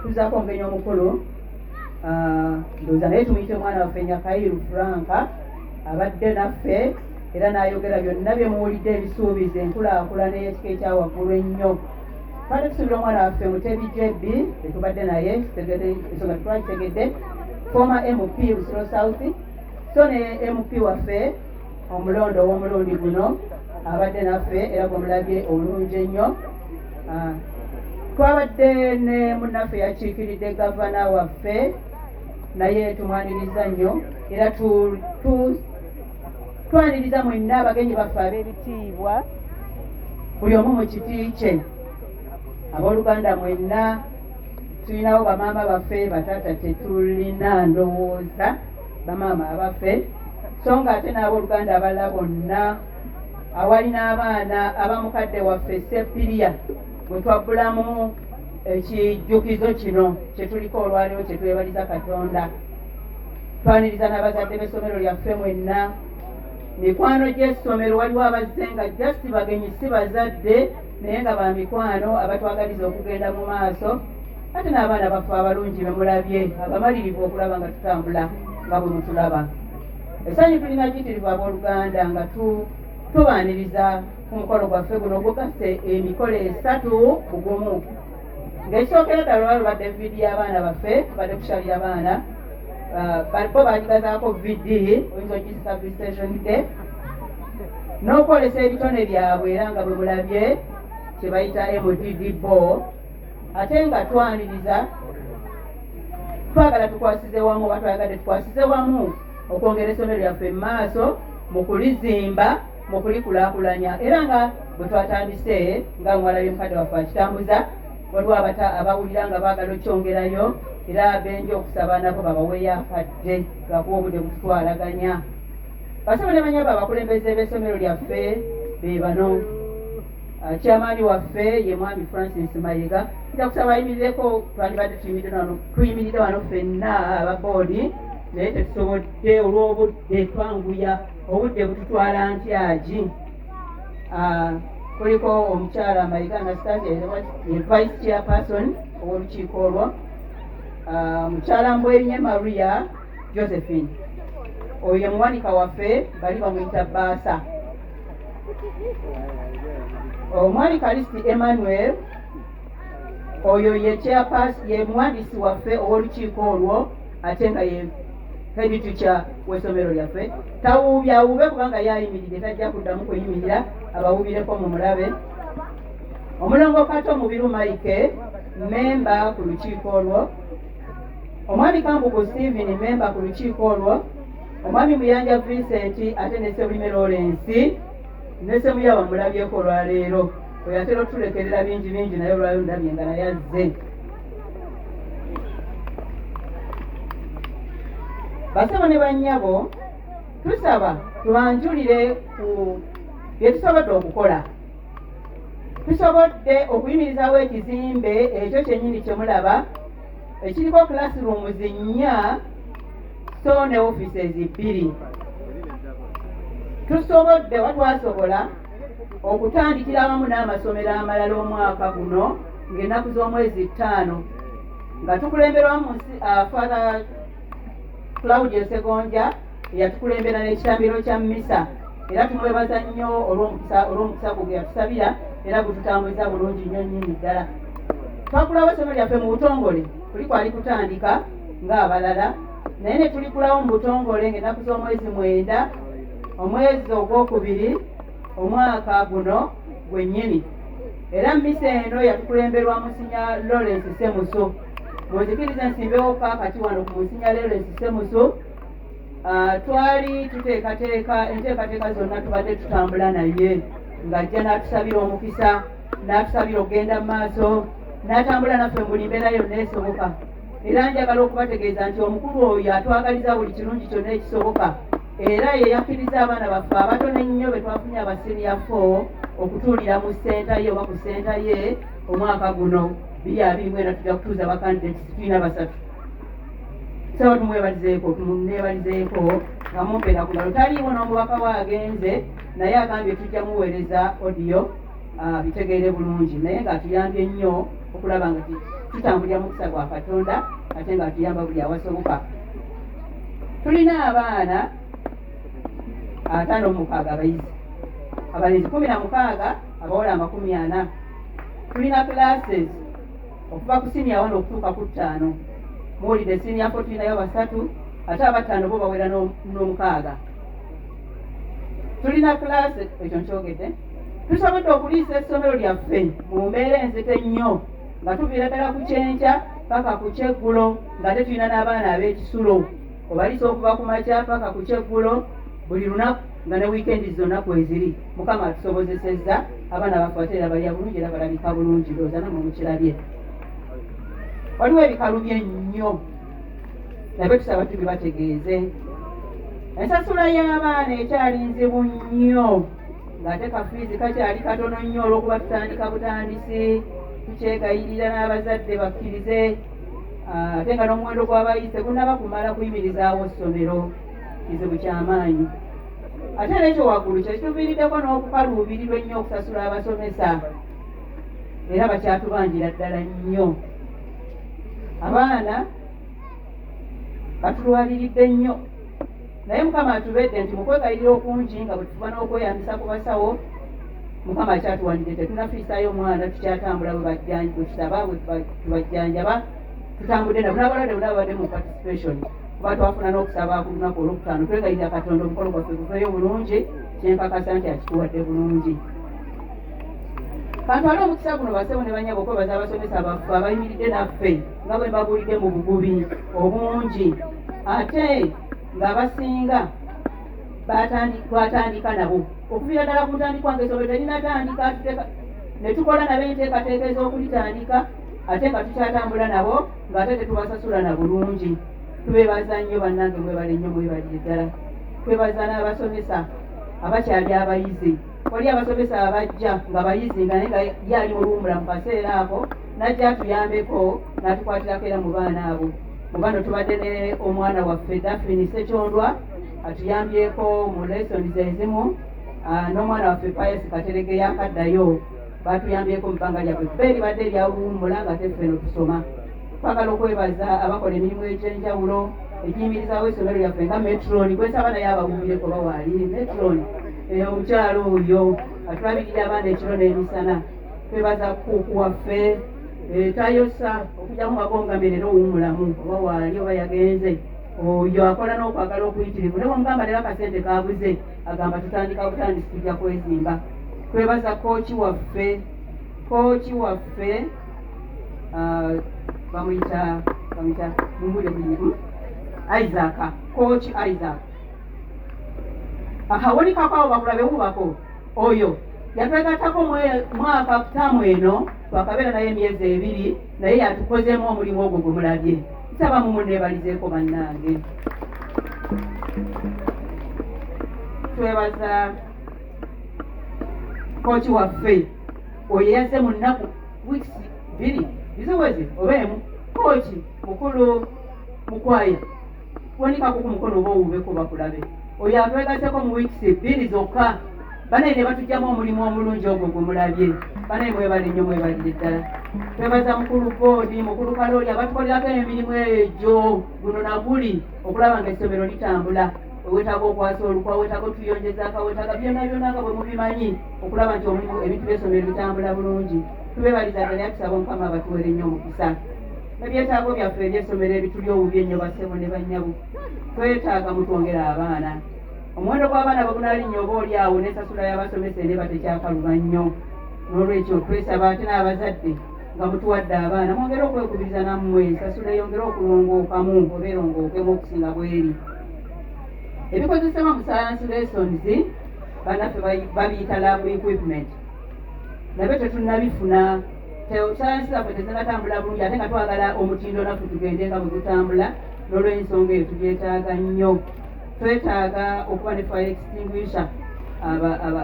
tuzaako omugenyi omukulu ndowooza naye tumuyite mwana waffe Nyakairu Franka abadde naffe era n'ayogera byonna bye muwulidde ebisuubiza enkulaakulana y'ekika ekyawaggulu ennyo. Twale tusuubira omwana waffe Mutebi Jebbi tetubadde naye ensonga tetwakitegedde former MP Busiro South so ne MP waffe omulondo ow'omulundi guno abadde naffe era gwe mulabye obulungi ennyo. Twabadde ne munnaffe yakiikiridde gavana waffe naye tumwaniriza nnyo era twaniriza mwenna abagenyi baffe ab'ebitiibwa buli omu mu kiti kye. Abooluganda mwenna tulinawo bamaama baffe bataata tetulina ndowooza bamaama abaffe so nga ate n'abooluganda abalala bonna awali n'abaana abamukadde waffe Sepiriya bwe twabbulamu ekijjukizo kino kye tuliko olwaleero kye twebaliza Katonda. Twaniriza n'abazadde b'essomero lyaffe mwenna mikwano gy'essomero waliwo abazze nga just bagenyi si bazadde naye nga ba mikwano abatwagaliza okugenda mu maaso ate n'abaana baffe abalungi be mulabye abamalirivu okulaba nga tutambula nga bwe mutulaba. Essanyu tulina jitirivu abooluganda nga tubaaniriza ku mukolo gwaffe guno ogugase emikolo esatu bugumu ng'ekisookera ddala olwali lubadde vidi y'abaana baffe tubadde kukyalira abaana bo bagigazaako vidi oyinza ogiyisa visitation day n'okwolesa ebitone byabwe era nga bwe mulabye kye bayita MDD bo ate nga twaniriza twagala tukwasize wamu oba twayagadde tukwasize wamu okwongera essomero lyaffe mu maaso mu kulizimba mu kulikulaakulanya era nga bwe twatandise nga mwalabye mukadde waffe akitambuza waliwo abawulira nga baagala okyongerayo era benja okusaba nabo babaweeyo akadde lwakuba obudde bututwalaganya. Basaba ne banyaba abakulembeze b'essomero lyaffe be bano kyamaani waffe ye mwami Francis Mayiga nja kusaba ayimirireko twandibadde tuyimiridde wano ffenna ababoodi naye tetusobodde olw'obudde twanguya obudde bututwala ntyagi. Kuliko omukyala Mayiga Anastasia ye vice chairperson ow'olukiiko olwo, mukyala Mbwerinye Maria Josephine oyo muwanika waffe bali bamuyita Baasa, omwami Kalisti Emmanuel oyo ye chairperson ye muwandiisi waffe ow'olukiiko olwo ate nga ye head teacher w'essomero lyaffe. Tawuubyawuube kubanga yayimiridde tajja kuddamu kuyimirira abawubireko mu mulabe. Omulongo Kato Mubiru Mike memba ku lukiiko olwo, omwami Kambugu Stephen memba ku lukiiko olwo, omwami Muyanja Vincent ate ne Sebulime Lawrence ne Semuyaba mulabyeko olwaleero oyo atera otulekerera bingi naye olwaleero ndabye nga naye azze. Basaba ne bannyabo tusaba tubanjulire ku bye tusobodde okukola. Tusobodde okuyimirizaawo ekizimbe ekyo kyennyini kye mulaba ekiriko classrooms 4 so ne offices 2. Tusobodde watwasobola okutandikira awamu n'amasomero amalala omwaka guno ng'ennaku z'omwezi 5 nga tukulemberwamu Father Claudia Segonja eyatukulembera n'ekitambiro kya mmisa era tumwebaza nnyo olw'omukisa gwe yatusabira era gututambuliza bulungi nnyo nnyini ddala. Twakulawo essomo lyaffe mu butongole tuli kwali kutandika ng'abalala naye ne tulikulawo mu butongole ng'ennaku z'omwezi 9 omwezi ogwokubiri omwaka guno gwennyini era mmisa eno yatukulemberwa Musinya Lawrence Semuso. Munzikirize nsimbewo kaakati wano ku Musinya Lawrence Semuso. Twali enteekateeka zonna tubadde tutambula naye ng'ajja n'atusabira omukisa n'atusabira okugenda mu maaso n'atambula naffe mu buli mbeera yonna esoboka era njagala okubategeeza nti omukulu oyo atwagaliza buli kirungi kyonna ekisoboka era ye yakkiriza abaana baffe abatono ennyo be twafunye abasiniya 4 okutuulira mu senta ye oba ku senta ye omwaka guno 2024 tujja kutuuza bakandidate tulina 3. Sawa tumuneebalizeeko nga mumpeera ku ngalo. Taliiwo n'omubaka we agenze naye agambye tujja muweereza audio bitegeere bulungi naye ng'atuyambye nnyo okulaba nga tutambulira mukisa gwa Katonda ate nga atuyamba buli awasoboka. Tulina abaana 56 abalenzi 16 abawala 40. Tulina classes okuva ku senior 1 okutuuka ku 5. Muwulidde senior 4 tulinayo 3 ate aba5 bo bawera n'6. Tulina class ekyo nkyogedde. Tusobodde okuliisa essomero lyaffe mu mbeera enzite ennyo nga tuviira ddala ku kyenkya paka ku kyeggulo ng'ate tulina n'abaana ab'ekisulo obaliisa okuva ku makya paka ku kyeggulo buli lunaku nga ne wiikendi zonna kweziri. Mukama atusobozesezza abaana baffe ate era balya bulungi era balabika bulungi ndowooza namwe mukirabye. Waliwo ebikalu byennyo nabyo tusaba tubibategeeze. Ensasula y'abaana ekyali nzibu nnyo ng'ate kafiizi kakyali katono nnyo olw'okuba tutandika butandisi tukyegayirira n'abazadde bakkirize ate nga n'omuwendo gw'abayiise gunnaba kumala kuyimirizaawo essomero kizibu ky'amaanyi. Ate n'ekyo waggulu kyekituviiriddeko n'okukaluubirirwa ennyo okusasula abasomesa era bakyatubanjira ddala nnyo. Abaana batulwaliridde nnyo naye Mukama atubedde nti mukwegayirira okungi nga bwe tuva n'okweyambisa ku basawo Mukama akyatuwanidde tetunafiisaayo mwana tukyatambula bwe kitaba bwe tubajjanjaba tutambudde nabo n'abalwadde bonna babadde mu participation kuba twafuna n'okusaba ku lunaku olwokutaano twegayirira Katonda omukolo gwaffe guveeyo bulungi kyenkakasa nti akituwadde bulungi. Kantwale omukisa guno basebo ne banyabo okwebaza abasomesa baffe abayimiridde naffe nga bwe mbabuulidde mu bugubi obungi ate ng'abasinga twatandika nabo okuviira ddala ku ntandikwa ng'essomero terinatandika ne tukola nabo enteekateeka ez'okulitandika ate nga tukyatambula nabo ng'ate tetubasasula na bulungi. Tubeebaza nnyo bannange mwebale nnyo mwebalire ddala. Twebaza n'abasomesa abakyali abayizi. Wali abasomesa abajja nga bayizi nga naye nga yali mu luwummula mu kaseera ako n'ajja atuyambeko n'atukwatirako era mu baana abo. Mu bano tubadde ne omwana waffe Daphne Sekyondwa atuyambyeko mu lessons ezimu n'omwana waffe Pius Katerege yakaddayo batuyambyeko mu bbanga lyaffe kuba eribadde eryawummula nga teffeno tusoma. Twagala okwebaza abakola emirimu egy'enjawulo egiyimirizaawo essomero lyaffe nga Metron gwesaba naye abawumbireko bawaali Metron omukyalo oyo atulabirira abaana ekiro n'emisana. Twebaza kuuku waffe tayosa okujjamu magongamerero owummulamu oba waali oba yagenze oyo akola n'okwagala okuyitirivu ne bwomugamba leero akasente kabuze agamba tutandika butandisi tujja kwezimba. Twebaza kooki waffe bamuyita mumule bulimu Isaac, Coach Isaac. Akawonikako abo bakulabe wubako oyo yatwegattako mwaka kutamu eno twakabeera naye emyezi 2 naye yatukozeemu omulimu ogwo gwe mulabye. Nsaba mumuneebalizeeko bannange. Twebaza kooki waffe oyo yazze mu nnaku weeks 2 ziweze oba emu. Kooki mukulu mukwaya wonikako ku mukono oba owubeko bakulabe oyo atwegatteko mu weeks 2 zokka banaye ne batugyamu omulimu omulungi ogwo gwe mulabye. Banaye mwebale nnyo, mwebalire ddala. Twebaza mukulu boodi, mukulu kalooli abatukolerako emirimu egyo guno naguli okulaba nga essomero litambula. Wetaaga okwasa olukwa, wetaaga otuyonjezako, wetaaga byonna byonna nga bwe mubimanyi okulaba nti omulimu ebintu by'essomero bitambula bulungi. Tubebaliza ddala yatusaba Omukama abatuwere nnyo omukisa. Ebyetaago byaffe eby'essomero ebituli obubi ennyo bassebo ne bannyabu. Twetaaga mutwongera abaana. Omuwendo gw'abaana bwe gunaalinnyo oba oli awo n'ensasula y'abasomesa eneba tekyakaluba nnyo. N'olwekyo twesaba ate n'abazadde nga mutuwadde abaana mwongere okwekubiriza nammwe ensasula eyongere okulongookamu oba erongookemu okusinga bweri. Ebikozesebwa mu science lessons bannaffe babiyita lab equipment. Nabyo tetunnabifuna. Science zaffe tezinatambula bulungi ate nga twagala omutindo naffe tugende nga bwe gutambula. N'olw'ensonga eyo tubyetaaga nnyo. Twetaaga okuba ne fire extinguisher.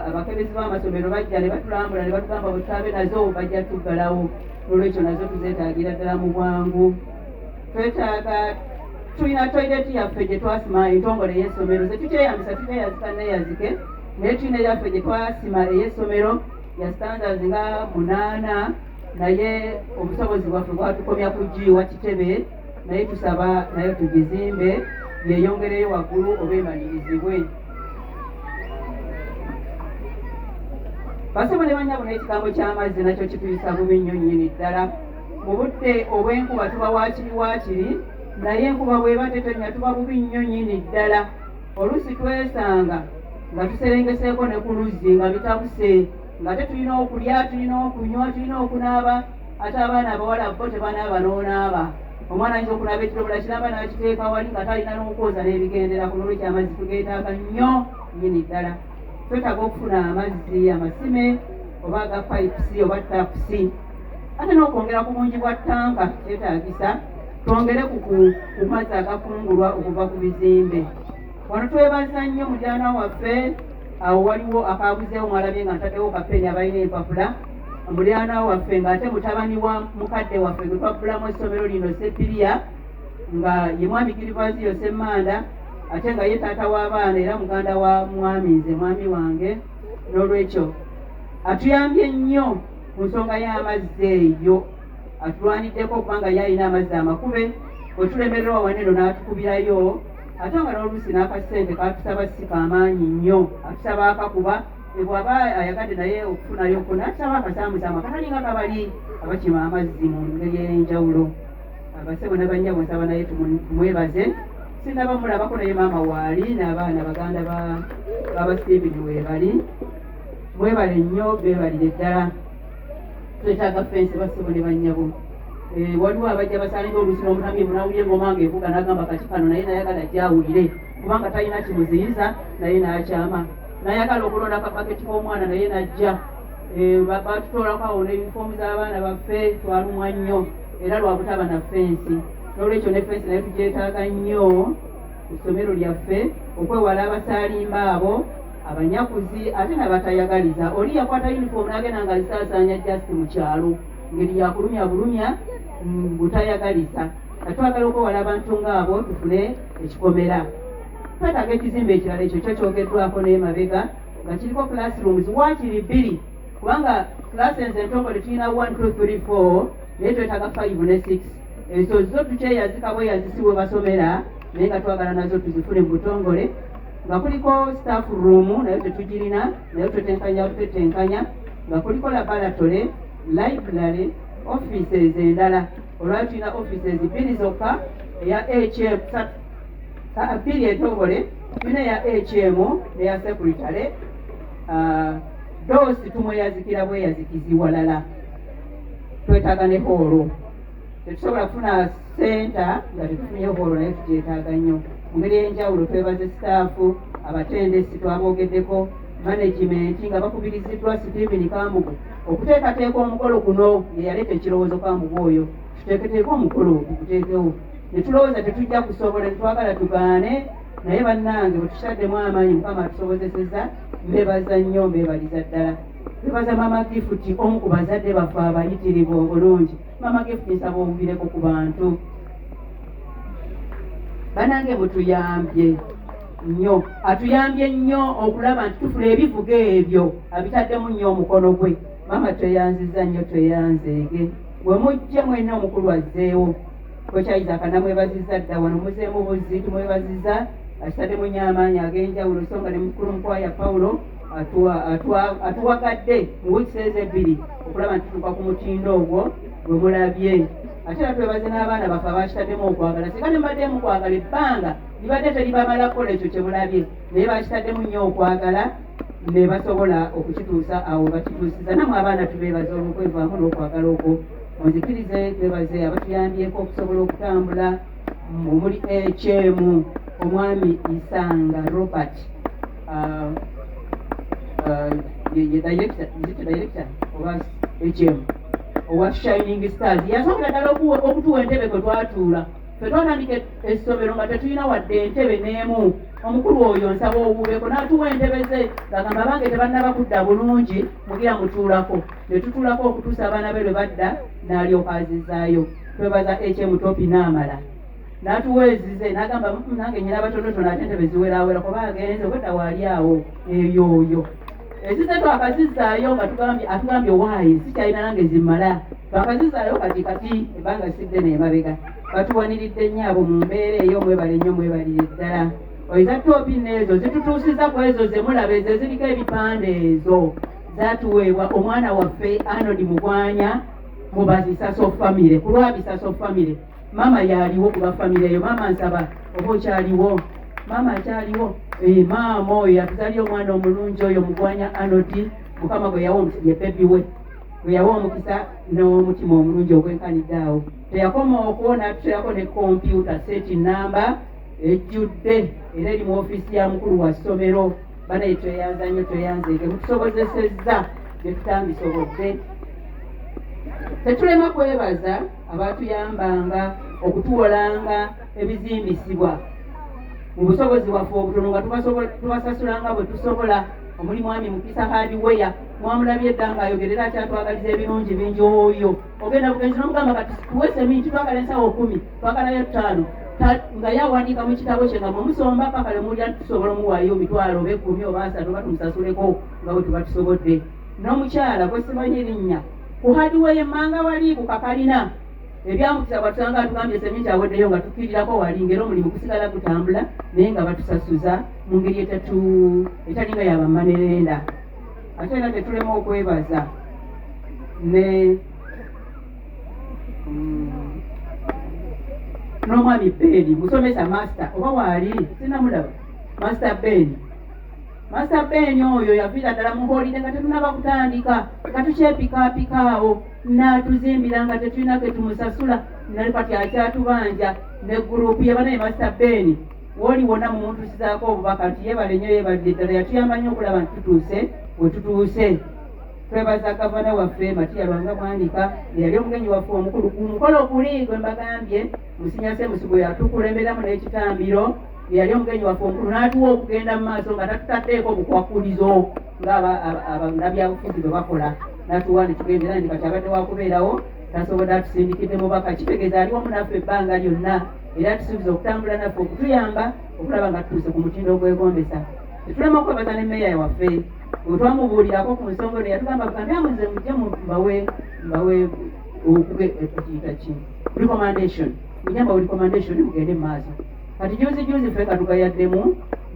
Abakebezi b'amasomero bajja ne batulambula ne batugamba bwe tutaabe nazo bajja tuggalawo. N'olwekyo nazo tuzeetaagira ddala mu bwangu. Twetaaga tulina toilet yaffe gye twasima entongole ey'essomero. Ze tukyeyambisa tukyeyazika neeyazike naye tulina yaffe gye twasima ey'essomero ya standards nga 8 naye obusobozi bwaffe bwatukomya kugiwa kitebe naye tusaba naye tugizimbe yeyongereyo waggulu oba emalirizibwe. Basebo ne bannyabo n'ekigambo ky'amazzi nakyo kituyisa bubi nnyo nnyini ddala. Mu budde obw'enkuba tuba waakiri naye enkuba bw'eba tetonnya tuba bubi nnyo nnyini ddala. Oluusi twesanga nga tuserengeseeko ne ku luzzi nga bitabuse nga tetulina okulya, tulina okunywa, tulina okunaaba. Ate abaana abawala bo tebanaaba n'onaaba. Omwana ayinza okunaaba ekidomola kinaba n'akiteeka wali nga talina n'okwoza n'ebigendera. Ku lwekyo amazzi tugeetaaga nnyo nnyini ddala. Twetaaga okufuna amazzi amasime oba aga pipes oba taps. Ate n'okwongera ku bungi bwa ttanka kyetaagisa twongere ku mazzi agafungulwa okuva ku bizimbe. Wano twebaza nnyo mujaana waffe awo waliwo akaabuzeewo mwalabye nga ntaddewo kapeni abalina empapula. Mulyana waffe ng'ate mutabani wa mukadde waffe gwe twabbulamu essomero lino Sepiriya nga ye mwami Girivazio Semmanda ate nga ye taata w'abaana era muganda wa mwami nze mwami wange. N'olwekyo atuyambye nnyo ku nsonga y'amazzi eyo. Atulwaniddeko kubanga yalina amazzi amakube bwe tulemererwa waneno n'atukubirayo ate nga n'oluusi n'akasente katusaba si kamaanyi nnyo atusaba akakuba bw'aba ayagadde naye okufunayo ko n'atusaba akasaamusaamu akatalinga kabali abakima amazzi mu ngeri ey'enjawulo. Abasebo ne bannyabo nsaba naye tumwebaze. Sinaba mulabako naye maama waali n'abaana baganda b'abasiibini weebali. Mwebale nnyo beebalire ddala. Twetaaga fensi basebo ne bannyabo. Waliwo abajja basalinga oluusi n'omutamiivu n'awulira engoma ng'evuga n'agamba kati kano naye nayagala gyawulire kubanga talina kimuziyiza naye n'akyama. Nayagala okulonda akapaketi k'omwana naye najja. Batutoolako awo n'ebifoomu z'abaana baffe twalumwa nnyo era lwabutaba na fensi. N'olwekyo ne fensi naye tugyetaaga nnyo ku ssomero lyaffe okwewala abasaalimba abo abanyakuzi ate n'abatayagaliza. Oli yakwata yunifoomu n'agenda nga alisaasaanya jasti mu kyalo ngeri yakulumya bulumya butayagaliza. Atwagala okwewala abantu ng'abo tufune ekikomera. Twetaaga ekizimbe ekirala ekyo kyo kyogeddwako n'emabega nga kiriko classrooms waakiri 2 kubanga classes entongole tulina 1 2 3 4 naye twetaaga 5 ne 6. Ezo zo tukyeyazika bweyazisi we basomera naye nga twagala nazo tuzifune mu butongole nga kuliko staff room nayo tetugirina nayo tutetenkanya nga kuliko laboratory, library, offices endala. Olwali tulina offices 2 zokka eya HM 2 entongole tulina eya HM neya secretary. Doors tumweyazikira bweyazikizi walala. Twetaaga ne holo. Tetusobola kufuna senta nga tetufunye holo naye tugyetaaga nnyo. Mu ngeri ey'enjawulo twebaze sitaafu abatendesi twabogeddeko management nga bakubiriziddwa Stephen Kamugu okuteekateeka omukolo guno ye yaleeta ekirowoozo Kamugu oyo tuteeketeeka omukolo tuguteekewo. Ne tulowooza tetujja kusobola ne twagala tugaane naye bannange bwe tukitaddemu amaanyi Mukama atusobozesezza. Mbebaza nnyo mbebaliza ddala. Mbebaza Mama Gift omu ku bazadde baffe abayitirivu obulungi. Mama Gift nsaba obubireko ku bantu. Bannange mutuyambye. nnyo atuyambye nnyo okulaba nti tufuna ebivuga ebyo abitaddemu nnyo omukono gwe. Maama tweyanziza nnyo, tweyanzeege bwe mujje mwenna omukulu azzeewo Kochayiza akanamwebaziza dda wano muzeemu buzzi tumwebaziza akitaddemu nnyo amaanyi ag'enjawulo so nga ne mukulu Nkwaya Pawulo atuwagadde mu wiiki ebbiri okulaba nti tutuuka ku mutindo ogwo gwe mulabye. Ate era twebaze n'abaana baffe abakitaddemu okwagala singa ne mbaddemu okwagala ebbanga libadde teribamala kukola ekyo kye mulabye naye bakitaddemu nnyo okwagala ne basobola okukituusa awo bakituusiza. Nammwe abaana tubeebaza olw'okwevaamu n'okwagala okwo. Onzikirize twebaze abatuyambyeko okusobola okutambula omuli HM omwami Isanga Robert director owa HM owa Shining Stars yasobola ddala okutuwa entebe kwe twatuula ffe twatandika essomero nga tetulina wadde entebe n'emu. Omukulu oyo nsaba obuubeko n'atuwa entebe ze ng'agamba bange tebannaba kudda bulungi mugira mutuulako ne tutuulako okutuusa abaana be lwe badda n'alyoka azizaayo. Twebaza HM Topi n'amala n'atuweezize n'agamba nange nyina abatonotono ate entebe ziwerawera kuba agenze obwedda waali awo eyoyo ezize twakazizaayo nga atugambye waayi sikyalina nange zimmala twakazizaayo kati ebbanga sidde n'emabega. Batuwaniridde nnyo abo mu mbeera eyo mwebale nnyo mwebalire ddala. Oiza Topi n'ezo zitutuusiza ku ezo ze mulaba ezo ziriko ebipande ezo zaatuweebwa omwana waffe Arnold Mugwanya mu Bisaso family ku lwa Bisaso family. Maama yaliwo ku lwa family eyo. Maama nsaba oba okyaliwo? Maama akyaliwo? Maama oyo yatuzalye omwana omulungi oyo Mugwanya Arnold Mukama gwe yawa ye bebi we gwe yawa omukisa n'omutima omulungi ogwenkanidde awo. Teyakoma okuwona tuterako ne computer seti namba ejjudde era eri mu ofiisi ya mukulu wa ssomero. Banaye tweyanza nnyo tweyanzeege mutusobozesezza bye tutandisobodde. Tetulema kwebaza abatuyambanga okutuwolanga ebizimbisibwa mu busobozi waffe obutono nga tubasasulanga bwe tusobola. Omuli mwami Mukisa Hardware mwamulabye dda ng'ayogerera akyatwagaliza ebirungi bingi oyo ogenda bugenzi n'omugamba kati tuwe seminti twagala ensawo 10 twagalayo 5 nga yawandiika mu kitabo kye nga mwemusomba paka lwe mulya tusobola omuwaayo emitwalo oba 10 oba 3 oba tumusasuleko nga bwe tuba tusobodde. N'omukyala gwe simanyi erinnya ku Hardware emmanga wali ku Kakalina ebyamukisa batusanga atugambye seminti aweddeyo nga tukiirirako wali ngera omulimu gusigala gutambula naye nga batusasuza mu ngeri etalinga yabammanerenda. Ate era tetulema okwebaza ne n'omwami Beni musomesa master oba waali sinamulaba Master Ben oyo yaviira ddala mu holide nga tetunaba kutandika nga tukyepikaapikaawo n'atuzimbira nga tetulina ke tumusasula nali kati akyatubanja ne gurupu ye banaye Master Ben wooli wonna mu muntu sizaako obubaka nti yebale nnyo yebalire ddala yatuyamba nnyo okulaba nti tutuuse we tutuuse. Twebaza gavana waffe Matiya Lwanga Mwanika yali omugenyi waffe omukulu ku mukolo guli gwe mbagambye Musinyase Musigo yatukulemberamu n'ekitambiro yali omugenyi waffe omukulu n'atuwa okugenda mu maaso nga tatutaddeeko obukwakulizo ng'abannabyabufuzi bwe bakola n'atuwa ne tugendera ndi kati abadde wakubeerawo tasobodde atusindikidde mubaka kitegeeza ali wamu naffe ebbanga lyonna era tusuubiza okutambula naffe okutuyamba okulaba nga tutuuse ku mutindo ogwegombesa. Tetulema okwebaza ne mmeeya waffe bwe twamubuulirako ku nsonga eyo yatugamba kugambe amuze mujje mbawe okuyita ki recommendation mujje mbawe recommendation mugende mu maaso. Kati juzi ffe nga tugayaddemu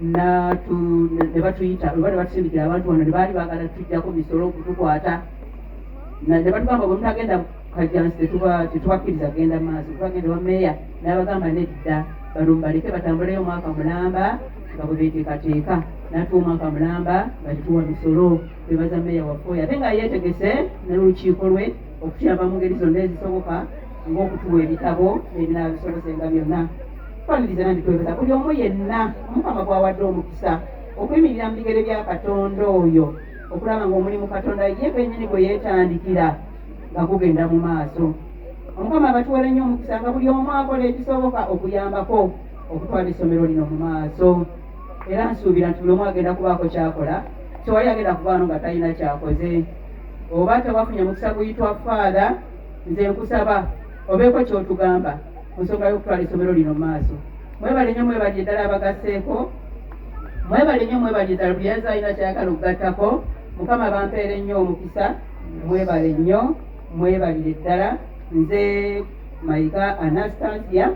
ne batuyita oba ne batusindikira abantu wano ne baali baagala tujjako misolo okutukwata ne batugamba bwe mutagenda kajjansi tetubakkiriza kugenda maaso tubagenda wa mmeeya n'abagamba nedda bano baleke batambuleyo omwaka mulamba nga bwe beeteekateeka n'atuwa omwaka mulamba nga tetuwa misolo. Twebaza mmeeya waffe ate nga yeetegese n'olukiiko lwe okutuyamba mu ngeri zonna ezisoboka ng'okutuwa ebitabo n'ebinaabisobosenga byonna. Twaniriza nandi twebaza buli omu yenna Omukama gwawadde omukisa okuyimirira mu bigere bya Katonda oyo okulaba ng'omulimu Katonda ye gwennyini gwe yeetandikira nga gugenda mu maaso. Omukama abatuwere nnyo omukisa nga buli omu akola ekisoboka okuyambako okutwala essomero lino mu maaso. Era nsuubira nti buli omu agenda kubaako kyakola tewali agenda kubaano nga talina kyakoze. Oba tewafunye mukisa guyitwa faada nze nkusaba obeeko kyotugamba ku nsonga y'okutwala essomero lino mu maaso. Mwebale nnyo mwebalire ddala abagaseeko mwebale nnyo mwebaliza lubyeza alina kyayagala okugattako. Mukama bampeere nnyo omukisa, mwebale nnyo, mwebalire ddala. Nze Mayiga Anastasia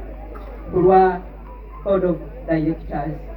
ku lwa Board of Directors.